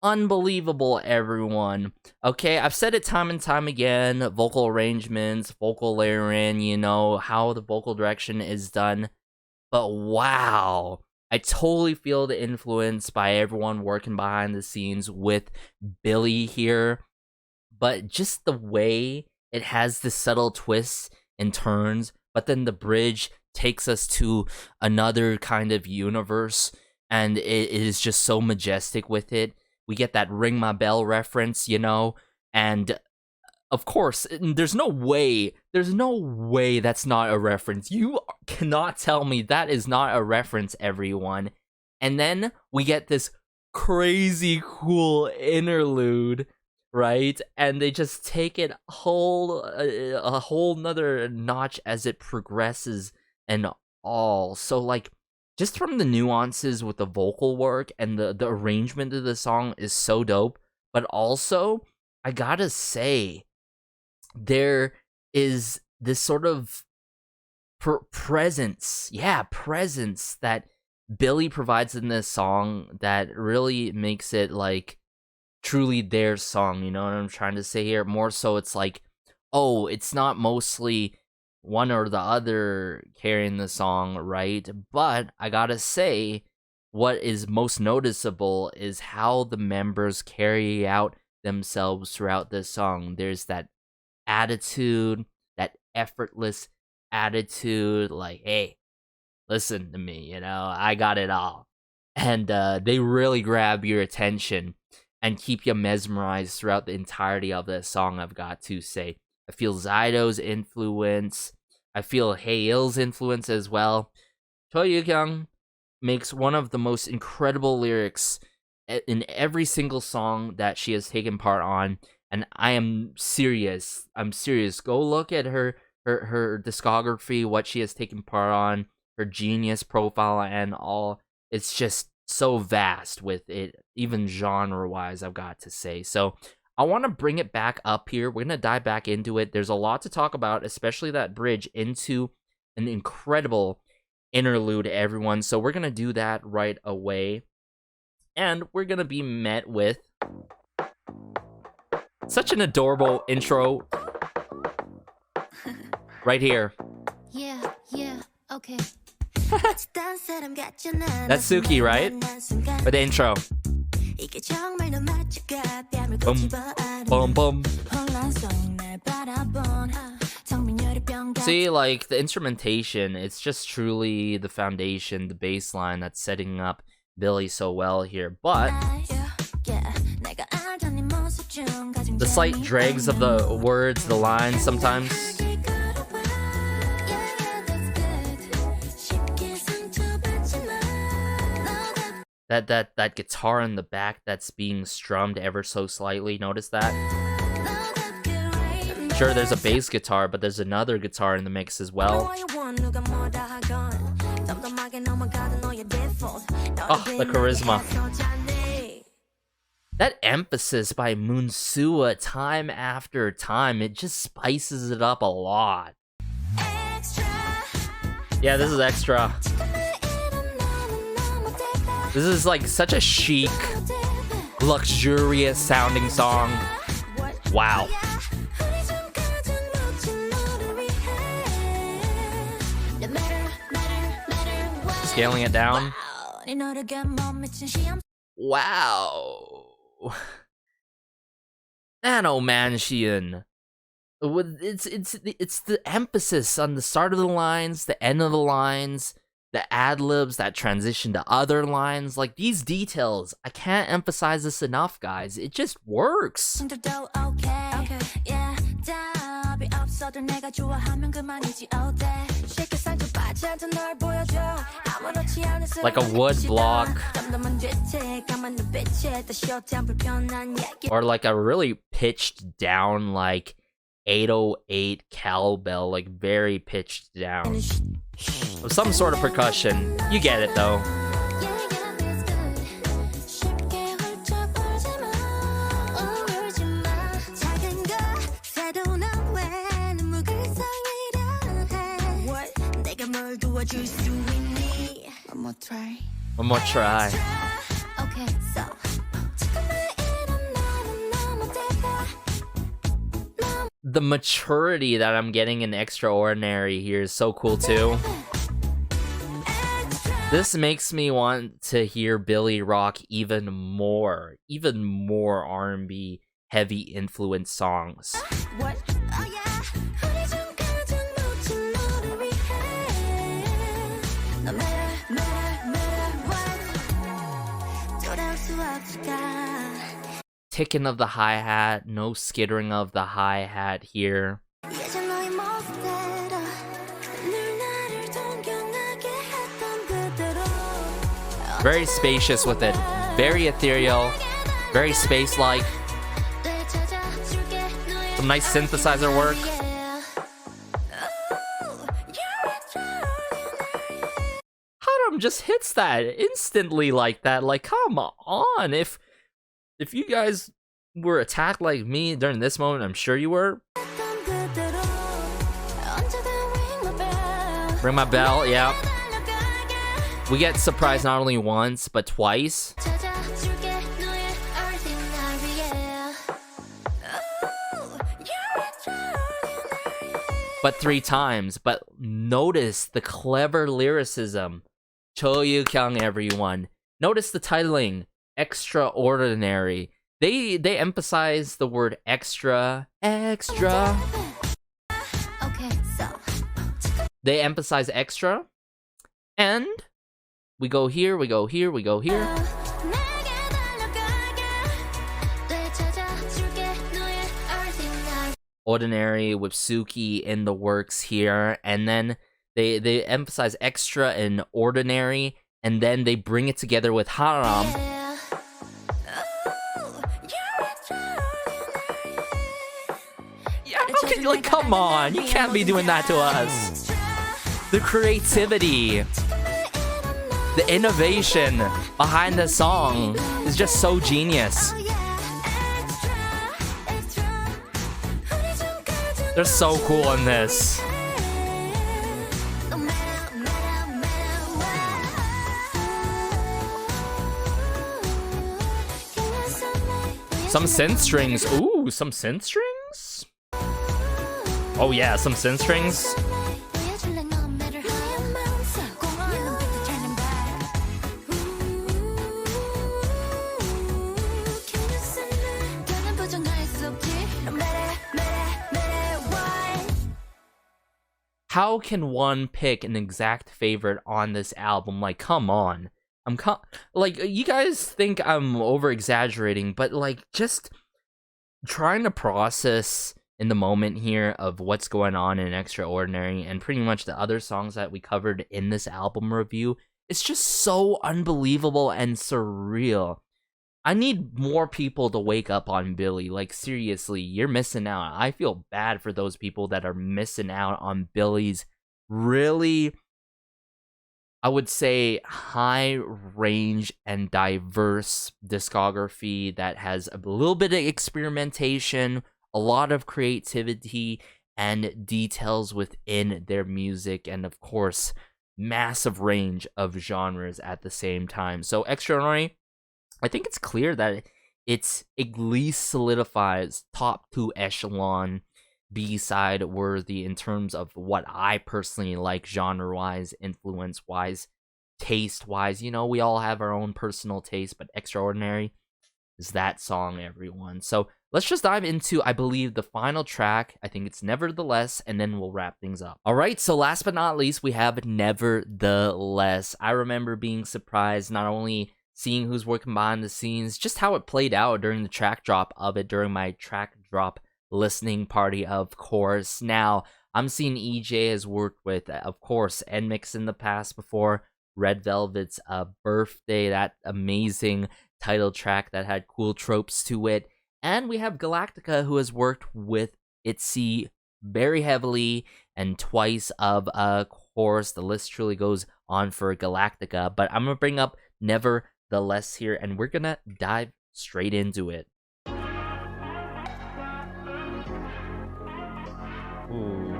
Unbelievable, everyone. Okay, I've said it time and time again. Vocal arrangements, vocal layering, you know, how the vocal direction is done. But wow, I totally feel the influence by everyone working behind the scenes with Billlie here. But just the way it has the subtle twists and turns, but then the bridge takes us to another kind of universe, and it is just so majestic with it. We get that Ring My Bell reference, you know, and of course, there's no way that's not a reference. You cannot tell me that is not a reference, everyone. And then we get this crazy cool interlude, right? And they just take it a whole nother notch as it progresses and all. So like, just from the nuances with the vocal work and the arrangement of the song is so dope. But also, I gotta say, there is this sort of presence that Billlie provides in this song that really makes it like truly their song, you know what I'm trying to say here? More so it's like, oh, it's not mostly one or the other carrying the song, right? But I gotta say, what is most noticeable is how the members carry out themselves throughout this song. There's that attitude, that effortless attitude, like, hey, listen to me, you know, I got it all. And they really grab your attention and keep you mesmerized throughout the entirety of this song, I've got to say. I feel Zydo's influence. I feel Haeil's influence as well. Choi Yu-kyung makes one of the most incredible lyrics in every single song that she has taken part on. And I am serious. I'm serious. Go look at her discography, what she has taken part on, her genius profile and all. It's just so vast with it, even genre-wise, I've got to say. So I want to bring it back up here. We're going to dive back into it. There's a lot to talk about, especially that bridge into an incredible interlude, everyone. So we're going to do that right away. and we're gonna be met with such an adorable intro right here. Yeah, okay. That's Suki, right? With the intro. Boom, boom, boom. See, like, the instrumentation, it's just truly the foundation, the bass line that's setting up Billlie so well here. But the slight dregs of the words, the lines sometimes. That guitar in the back that's being strummed ever so slightly, notice that? Sure, there's a bass guitar, but there's another guitar in the mix as well. Oh, the charisma. That emphasis by Moonsua time after time, it just spices it up a lot. Yeah, this is extra. This is like such a chic, luxurious sounding song. Wow. Scaling it down. Wow. Nanomantian. It's the emphasis on the start of the lines, the end of the lines, the ad-libs that transition to other lines. Like, these details, I can't emphasize this enough, guys. It just works. Like a wood block, or like a really pitched down, like 808 cowbell, like very pitched down. Some sort of percussion. You get it though. One more try. Okay, so the maturity that I'm getting in Extraordinary here is so cool too. This makes me want to hear Billlie rock even more R&B heavy influence songs. Ticking of the hi-hat, no skittering of the hi-hat here. Very spacious with it, very ethereal, very space-like. Some nice synthesizer work. Haram just hits that instantly like that. Like, come on, if you guys were attacked like me during this moment, I'm sure you were. Ring my bell, yeah. We get surprised not only once, but twice. But 3 times. But notice the clever lyricism. Choyukyung, everyone. Notice the titling. Extraordinary. They emphasize the word extra. Okay, so they emphasize extra. And we go here, we go here, we go here. Ordinary with Suki in the works here, and then they emphasize extra and ordinary, and then they bring it together with Haram. Yeah, how can you, like, come on, you can't be doing that to us. The creativity, the innovation behind the song is just so genius. They're so cool in this. Some synth strings. Ooh, some synth strings? Oh yeah, some synth strings. How can one pick an exact favorite on this album? Like, come on. Like, you guys think I'm over exaggerating, but like, just trying to process in the moment here of what's going on in Extraordinary and pretty much the other songs that we covered in this album review. It's just so unbelievable and surreal. I need more people to wake up on Billlie. Like, seriously, you're missing out. I feel bad for those people that are missing out on Billie's really, I would say, high range and diverse discography that has a little bit of experimentation, a lot of creativity, and details within their music, and of course, massive range of genres at the same time. So, Extraordinary, I think it's clear that it's at least solidifies top 2 echelon B-side worthy in terms of what I personally like genre-wise, influence-wise, taste-wise. You know, we all have our own personal taste, but Extraordinary is that song, everyone. So let's just dive into, I believe, the final track. I think it's Nevertheless, and then we'll wrap things up. All right, so last but not least, we have Nevertheless. I remember being surprised not only seeing who's working behind the scenes, just how it played out during the track drop of it, during my track drop listening party, of course. Now, I'm seeing EJ has worked with, of course, NMIX in the past before, Red Velvet's Birthday, that amazing title track that had cool tropes to it. And we have Galactica, who has worked with ITZY very heavily, and twice, of course. The list truly goes on for Galactica, but I'm going to bring up Nevertheless here, and we're gonna dive straight into it. Ooh.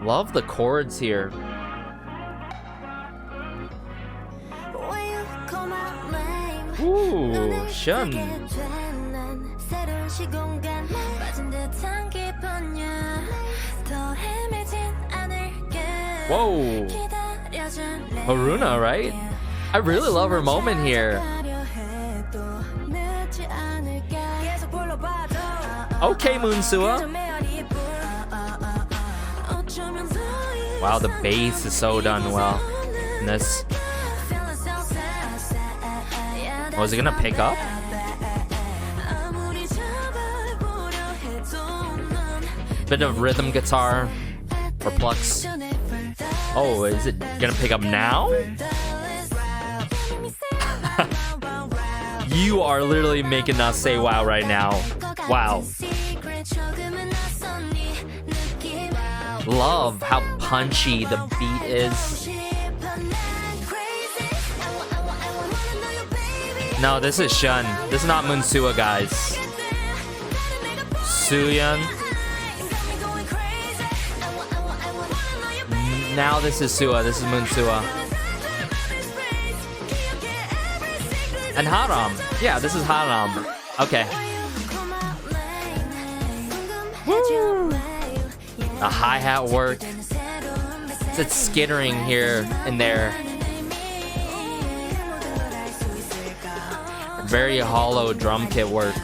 Love the chords here. Ooh, Shun. Whoa, Haruna, right? I really love her moment here. Okay, Moonsua. Wow, the bass is so done well in this. Oh, is it gonna pick up? Bit of rhythm guitar or plucks. Oh, is it gonna pick up now? You are literally making us say wow right now. Wow. Love how punchy the beat is. No, this is Shun. This is not Moonsua, guys. Suyeon. Now this is Sua. This is Moonsua. And Haram. Yeah, this is Haram. Okay. Woo. The hi-hat work. It's skittering here and there. Very hollow drum kit work.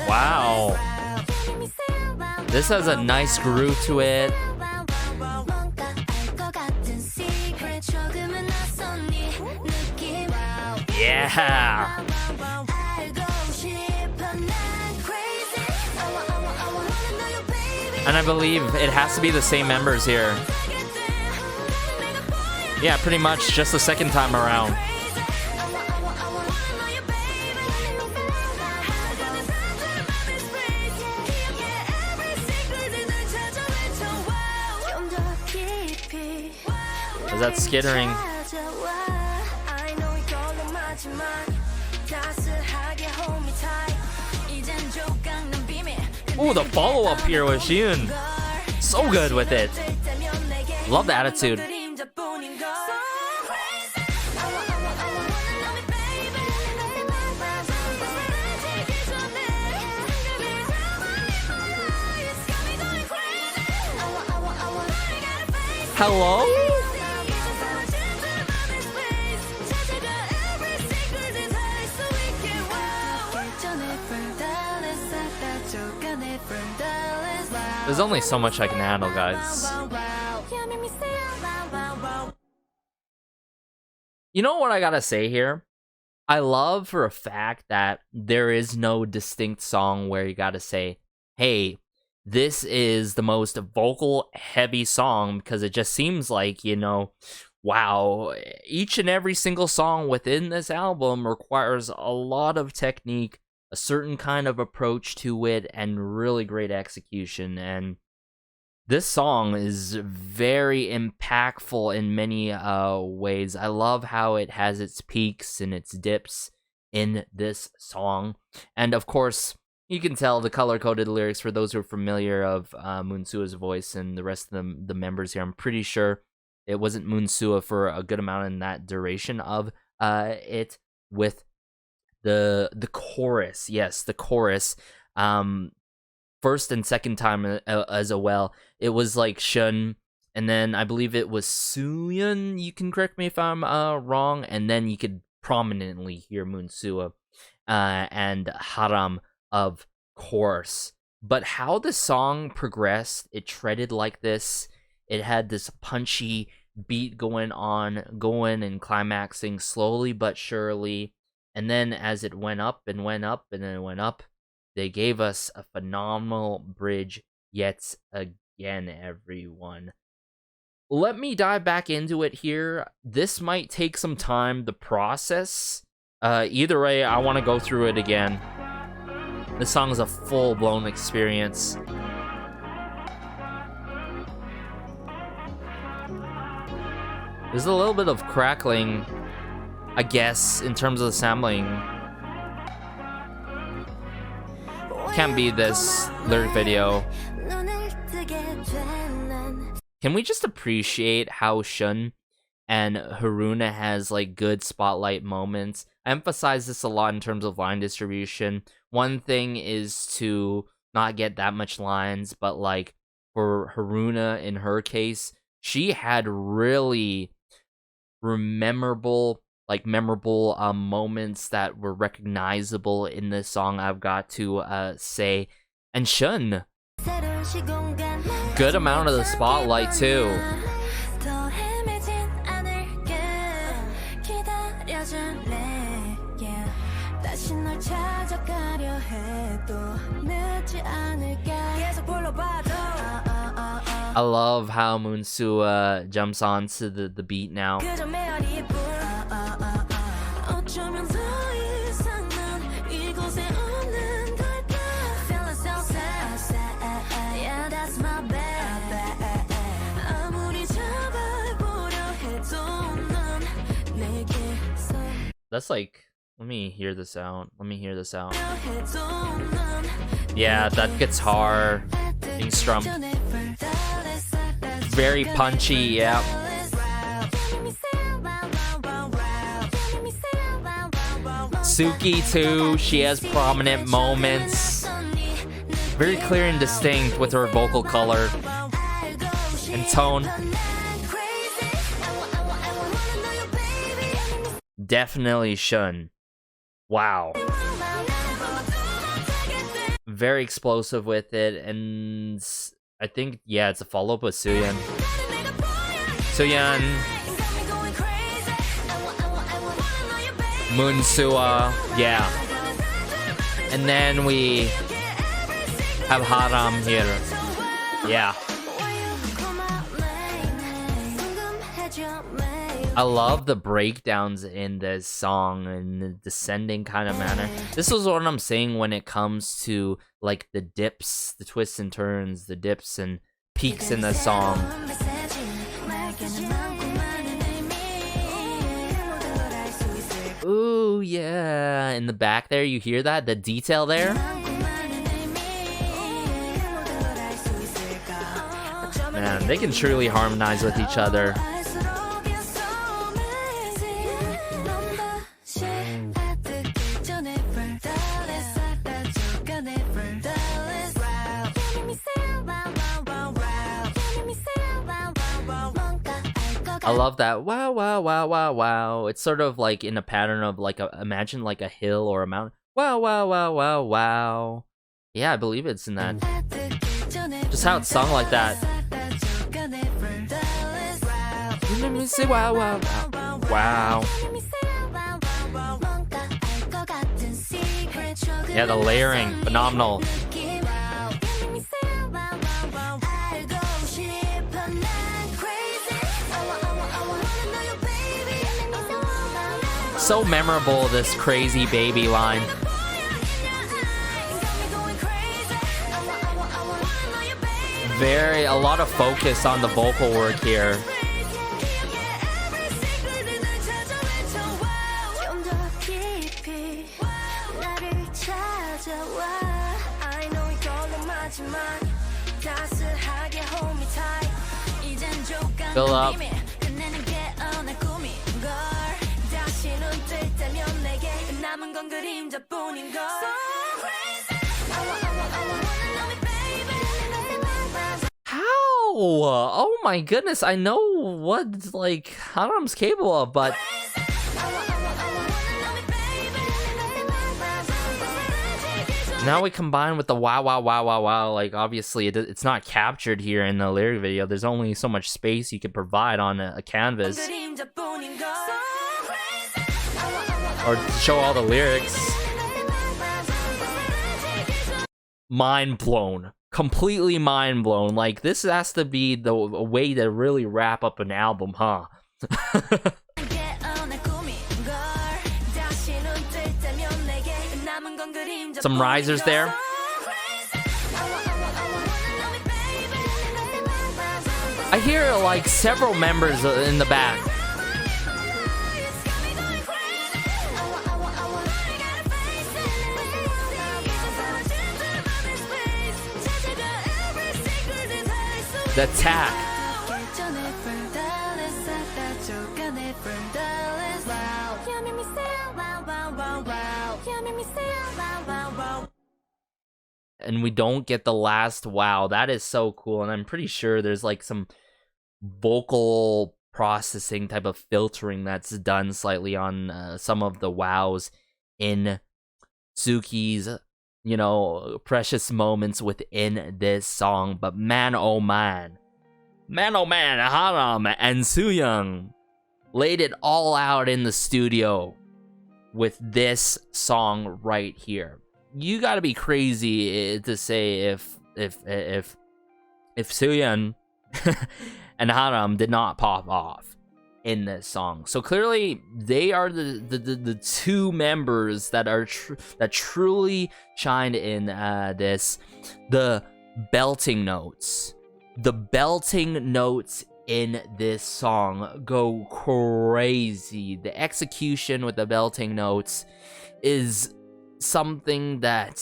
Wow. This has a nice groove to it. Yeah. And I believe it has to be the same members here. Yeah, pretty much just the second time around. Is that skittering? Ooh, the follow-up here with Xion. So good with it. Love the attitude. Hello? There's only so much I can handle, guys. You know what I gotta say here? I love for a fact that there is no distinct song where you gotta say, hey, this is the most vocal heavy song, because it just seems like, you know, wow, each and every single song within this album requires a lot of technique, a certain kind of approach to it, and really great execution. And this song is very impactful in many ways. I love how it has its peaks and its dips in this song. And of course, you can tell the color-coded lyrics for those who are familiar of Moonsua's voice and the rest of the members here. I'm pretty sure it wasn't Moonsua for a good amount in that duration of it, with the chorus. Yes, the chorus. First and second time as well. It was like Shun, and then I believe it was Suyun. You can correct me if I'm wrong. And then you could prominently hear Moonsua and Haram, of course. But how the song progressed, it treaded like this. It had this punchy beat going and climaxing slowly but surely. And then as it went up and went up and then it went up, they gave us a phenomenal bridge yet again, everyone. Let me dive back into it here. This might take some time to process. Either way, I want to go through it again. This song is a full-blown experience. There's a little bit of crackling, I guess, in terms of the sampling. Can't be this lyric video. Can we just appreciate how Shun and Haruna has like good spotlight moments? I emphasize this a lot in terms of line distribution. One thing is to not get that much lines, but like for Haruna, in her case, she had really memorable moments that were recognizable in this song, I've got to say. And Shun, good amount of the spotlight too. I love how Moonsua jumps onto the beat now. That's like, let me hear this out. Yeah, that guitar being strummed. Very punchy, yeah. Suki too, she has prominent moments. Very clear and distinct with her vocal color and tone. Definitely Shun. Wow. Very explosive with it, and I think, yeah, it's a follow-up with Suyun. Moonsua, yeah. And then we have Haram here. Yeah. I love the breakdowns in this song in the descending kind of manner. This is what I'm saying when it comes to like the dips, the twists and turns, the dips and peaks in the song. Ooh, yeah. In the back there, you hear that? The detail there? Man, they can truly harmonize with each other. I love that. Wow, wow, wow, wow, wow. It's sort of like in a pattern of like imagine like a hill or a mountain. Wow, wow, wow, wow, wow. Yeah, I believe it's in that. Just how it's sung like that. Let me say wow, wow, wow. Wow. Yeah, the layering, phenomenal. So memorable, this crazy baby line. A lot of focus on the vocal work here. Build up. How? Oh my goodness, I know what like Hanam's capable of, but now we combine with the wow, wow, wow, wow, wow. Like, obviously, it's not captured here in the lyric video. There's only so much space you could provide on a canvas. Or to show all the lyrics. Mind blown. Completely mind blown. Like, this has to be the way to really wrap up an album, huh? Some risers there. I hear like several members in the back. The attack. And we don't get the last wow. That is so cool. And I'm pretty sure there's like some vocal processing type of filtering that's done slightly on some of the wows in Suki's, you know, precious moments within this song. But man, oh man, Hanam and Sooyoung laid it all out in the studio with this song right here. You gotta be crazy to say if Sooyoung and Hanam did not pop off in this song. So clearly they are the two members that are that truly shined in this. The belting notes in this song go crazy. The execution with the belting notes is something that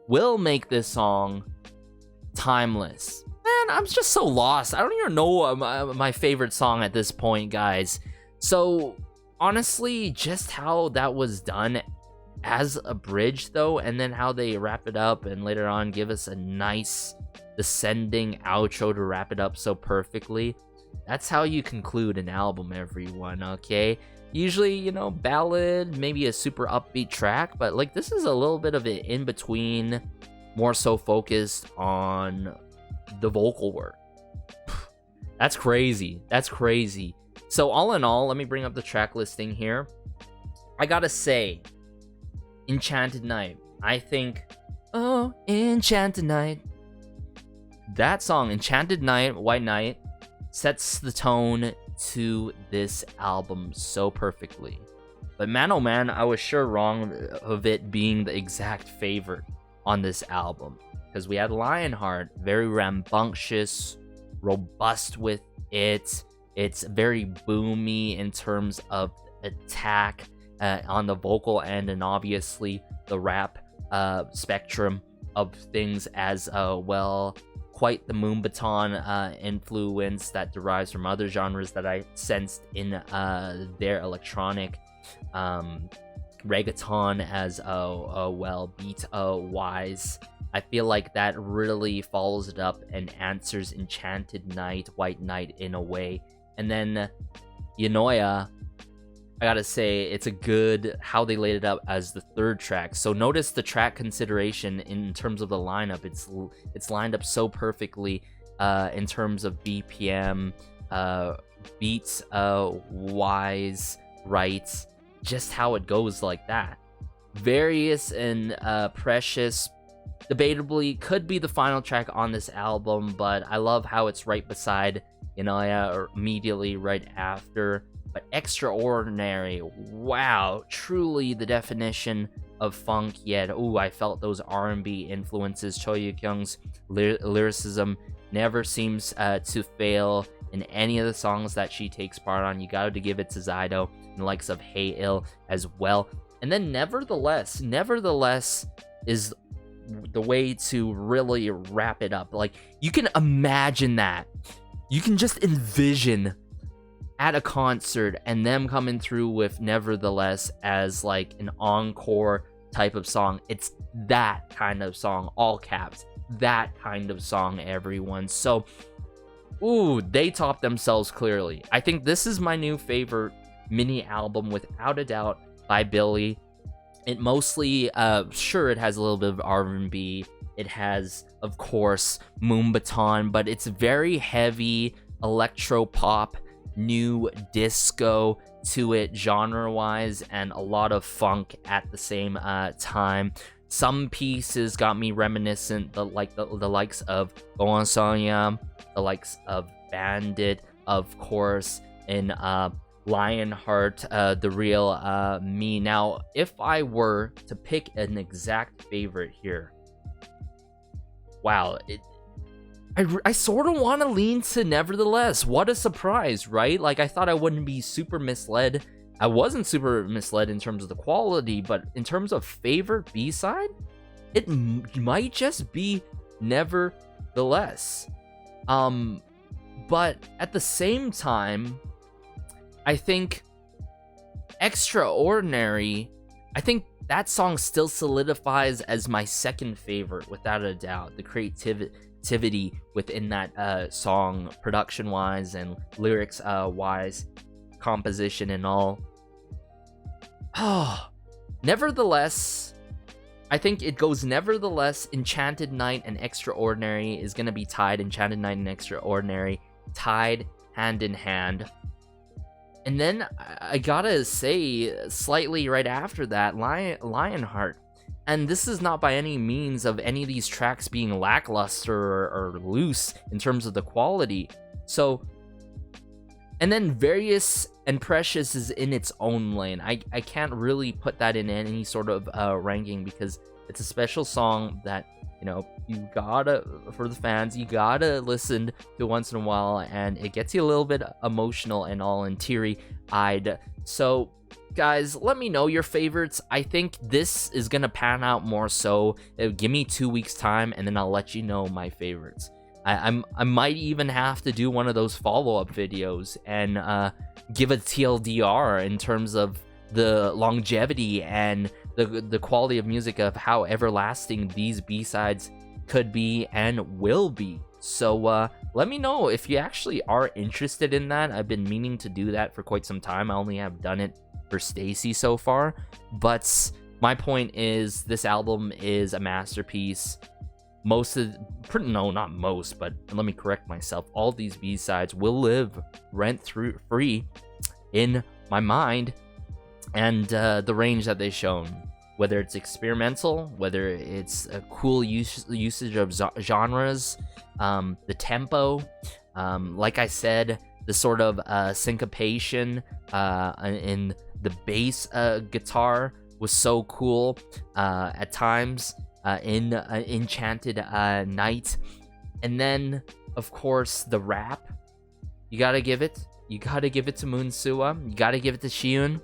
will make this song timeless. Man, I'm just so lost. I don't even know my favorite song at this point, guys. So honestly, just how that was done as a bridge though, and then how they wrap it up and later on give us a nice descending outro to wrap it up so perfectly. That's how you conclude an album, everyone, okay? Usually, you know, ballad, maybe a super upbeat track, but like this is a little bit of an in-between, more so focused on the vocal work. That's crazy. So all in all, let me bring up the track listing here. I gotta say, Enchanted Night. I think, oh, Enchanted Night. That song, Enchanted Night, White Night, sets the tone to this album so perfectly. But man, oh man, I was sure wrong of it being the exact favorite on this album. Because we had Lionheart, very rambunctious, robust with it. It's very boomy in terms of attack on the vocal end, and obviously the rap spectrum of things as well. Quite the Moonbaton influence that derives from other genres that I sensed in their electronic reggaeton as well, beat wise. I feel like that really follows it up and answers Enchanted Night, White Knight in a way. And then Eunoia, I gotta say, it's a good how they laid it up as the third track. So notice the track consideration in terms of the lineup. It's lined up so perfectly in terms of BPM, beats wise, right? Just how it goes like that. Various and Precious debatably could be the final track on this album, but I love how it's right beside Eunoia or immediately right after. But Extraordinary, wow, truly the definition of funk, yet ooh, I felt those R&B influences. Choi Yuk-young's lyricism never seems to fail in any of the songs that she takes part on. You gotta give it to Zydo and the likes of Hey Ill as well. And then Nevertheless is the way to really wrap it up. Like, you can imagine that. You can just envision at a concert and them coming through with Nevertheless as like an encore type of song. It's that kind of song, all caps, that kind of song, everyone. So, ooh, they topped themselves clearly. I think this is my new favorite mini album without a doubt by Billlie. It mostly, sure, it has a little bit of R&B. It has, of course, Moonbaton, but it's very heavy electro pop, new disco to it genre-wise, and a lot of funk at the same time. Some pieces got me reminiscent, the likes of Eunoia, the likes of Bandit, of course, and Lionheart, the real me. Now, if I were to pick an exact favorite here, wow, I sort of want to lean to Nevertheless. What a surprise, right? Like, I thought I wouldn't be super misled. I wasn't super misled in terms of the quality, but in terms of favorite B-side, it might just be Nevertheless. But at the same time, I think Extraordinary, I think that song still solidifies as my second favorite, without a doubt. The creativity within that song, production wise and lyrics wise, composition and all. Nevertheless, I think it goes Nevertheless, Enchanted Night, and Extraordinary is gonna be tied. Enchanted Night and Extraordinary tied hand in hand. And then I gotta say, slightly right after that, Lionheart. And this is not by any means of any of these tracks being lackluster or loose in terms of the quality. So, and then Various and Precious is in its own lane. I can't really put that in any sort of ranking because it's a special song that, you know, you gotta, for the fans, you gotta listen to once in a while, and it gets you a little bit emotional and all and teary-eyed. So, guys, let me know your favorites. I think this is gonna pan out more so. Give me 2 weeks time, and then I'll let you know my favorites. I might even have to do one of those follow-up videos and give a TLDR in terms of the longevity and the quality of music, of how everlasting these B-sides could be and will be. So let me know if you actually are interested in that. I've been meaning to do that for quite some time. I only have done it for Stacy so far, but my point is this album is a masterpiece. Most of, no, not most, but let me correct myself. All these B-sides will live rent-free in my mind, and the range that they've shown, whether it's experimental, whether it's a cool usage of genres, the tempo, like I said, the sort of syncopation in the bass guitar was so cool at times in Enchanted Night. And then, of course, the rap. You gotta give it to Moonsua. You gotta give it to Shiun.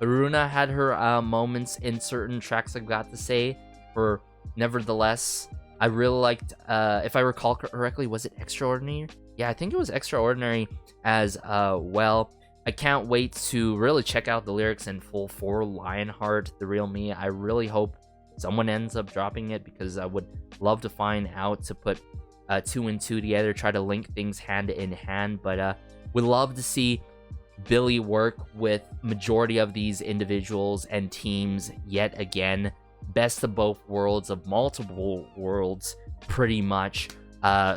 Haruna had her moments in certain tracks, I've got to say, for nevertheless, I really liked, if I recall correctly, was it Extraordinary? Yeah, I think it was Extraordinary as well. I can't wait to really check out the lyrics in full for Lionheart, The Real Me. I really hope someone ends up dropping it, because I would love to find out, to put 2 and 2 together, try to link things hand in hand. But would love to see Billlie work with majority of these individuals and teams yet again. Best of both worlds, of multiple worlds, pretty much.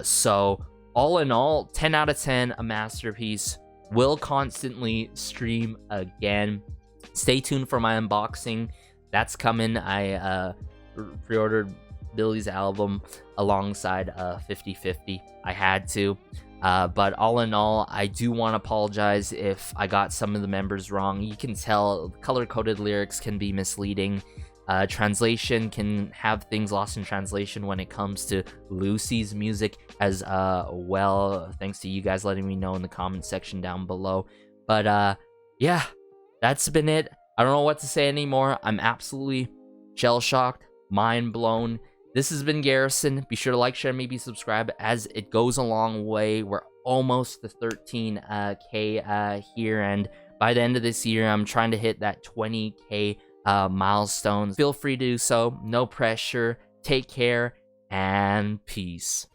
So all in all, 10 out of 10, a masterpiece. Will constantly stream again. Stay tuned for my unboxing. That's coming. I pre-ordered Billie's album alongside 50/50. I had to. But all in all, I do want to apologize if I got some of the members wrong. You can tell color-coded lyrics can be misleading. Translation can have things lost in translation when it comes to Lucy's music as well. Thanks to you guys letting me know in the comment section down below. But yeah, that's been it. I don't know what to say anymore. I'm absolutely shell-shocked, mind-blown. This has been Garrison. Be sure to like, share, maybe subscribe, as it goes a long way. We're almost to 13K here, and by the end of this year, I'm trying to hit that 20K milestone. Feel free to do so. No pressure. Take care, and peace.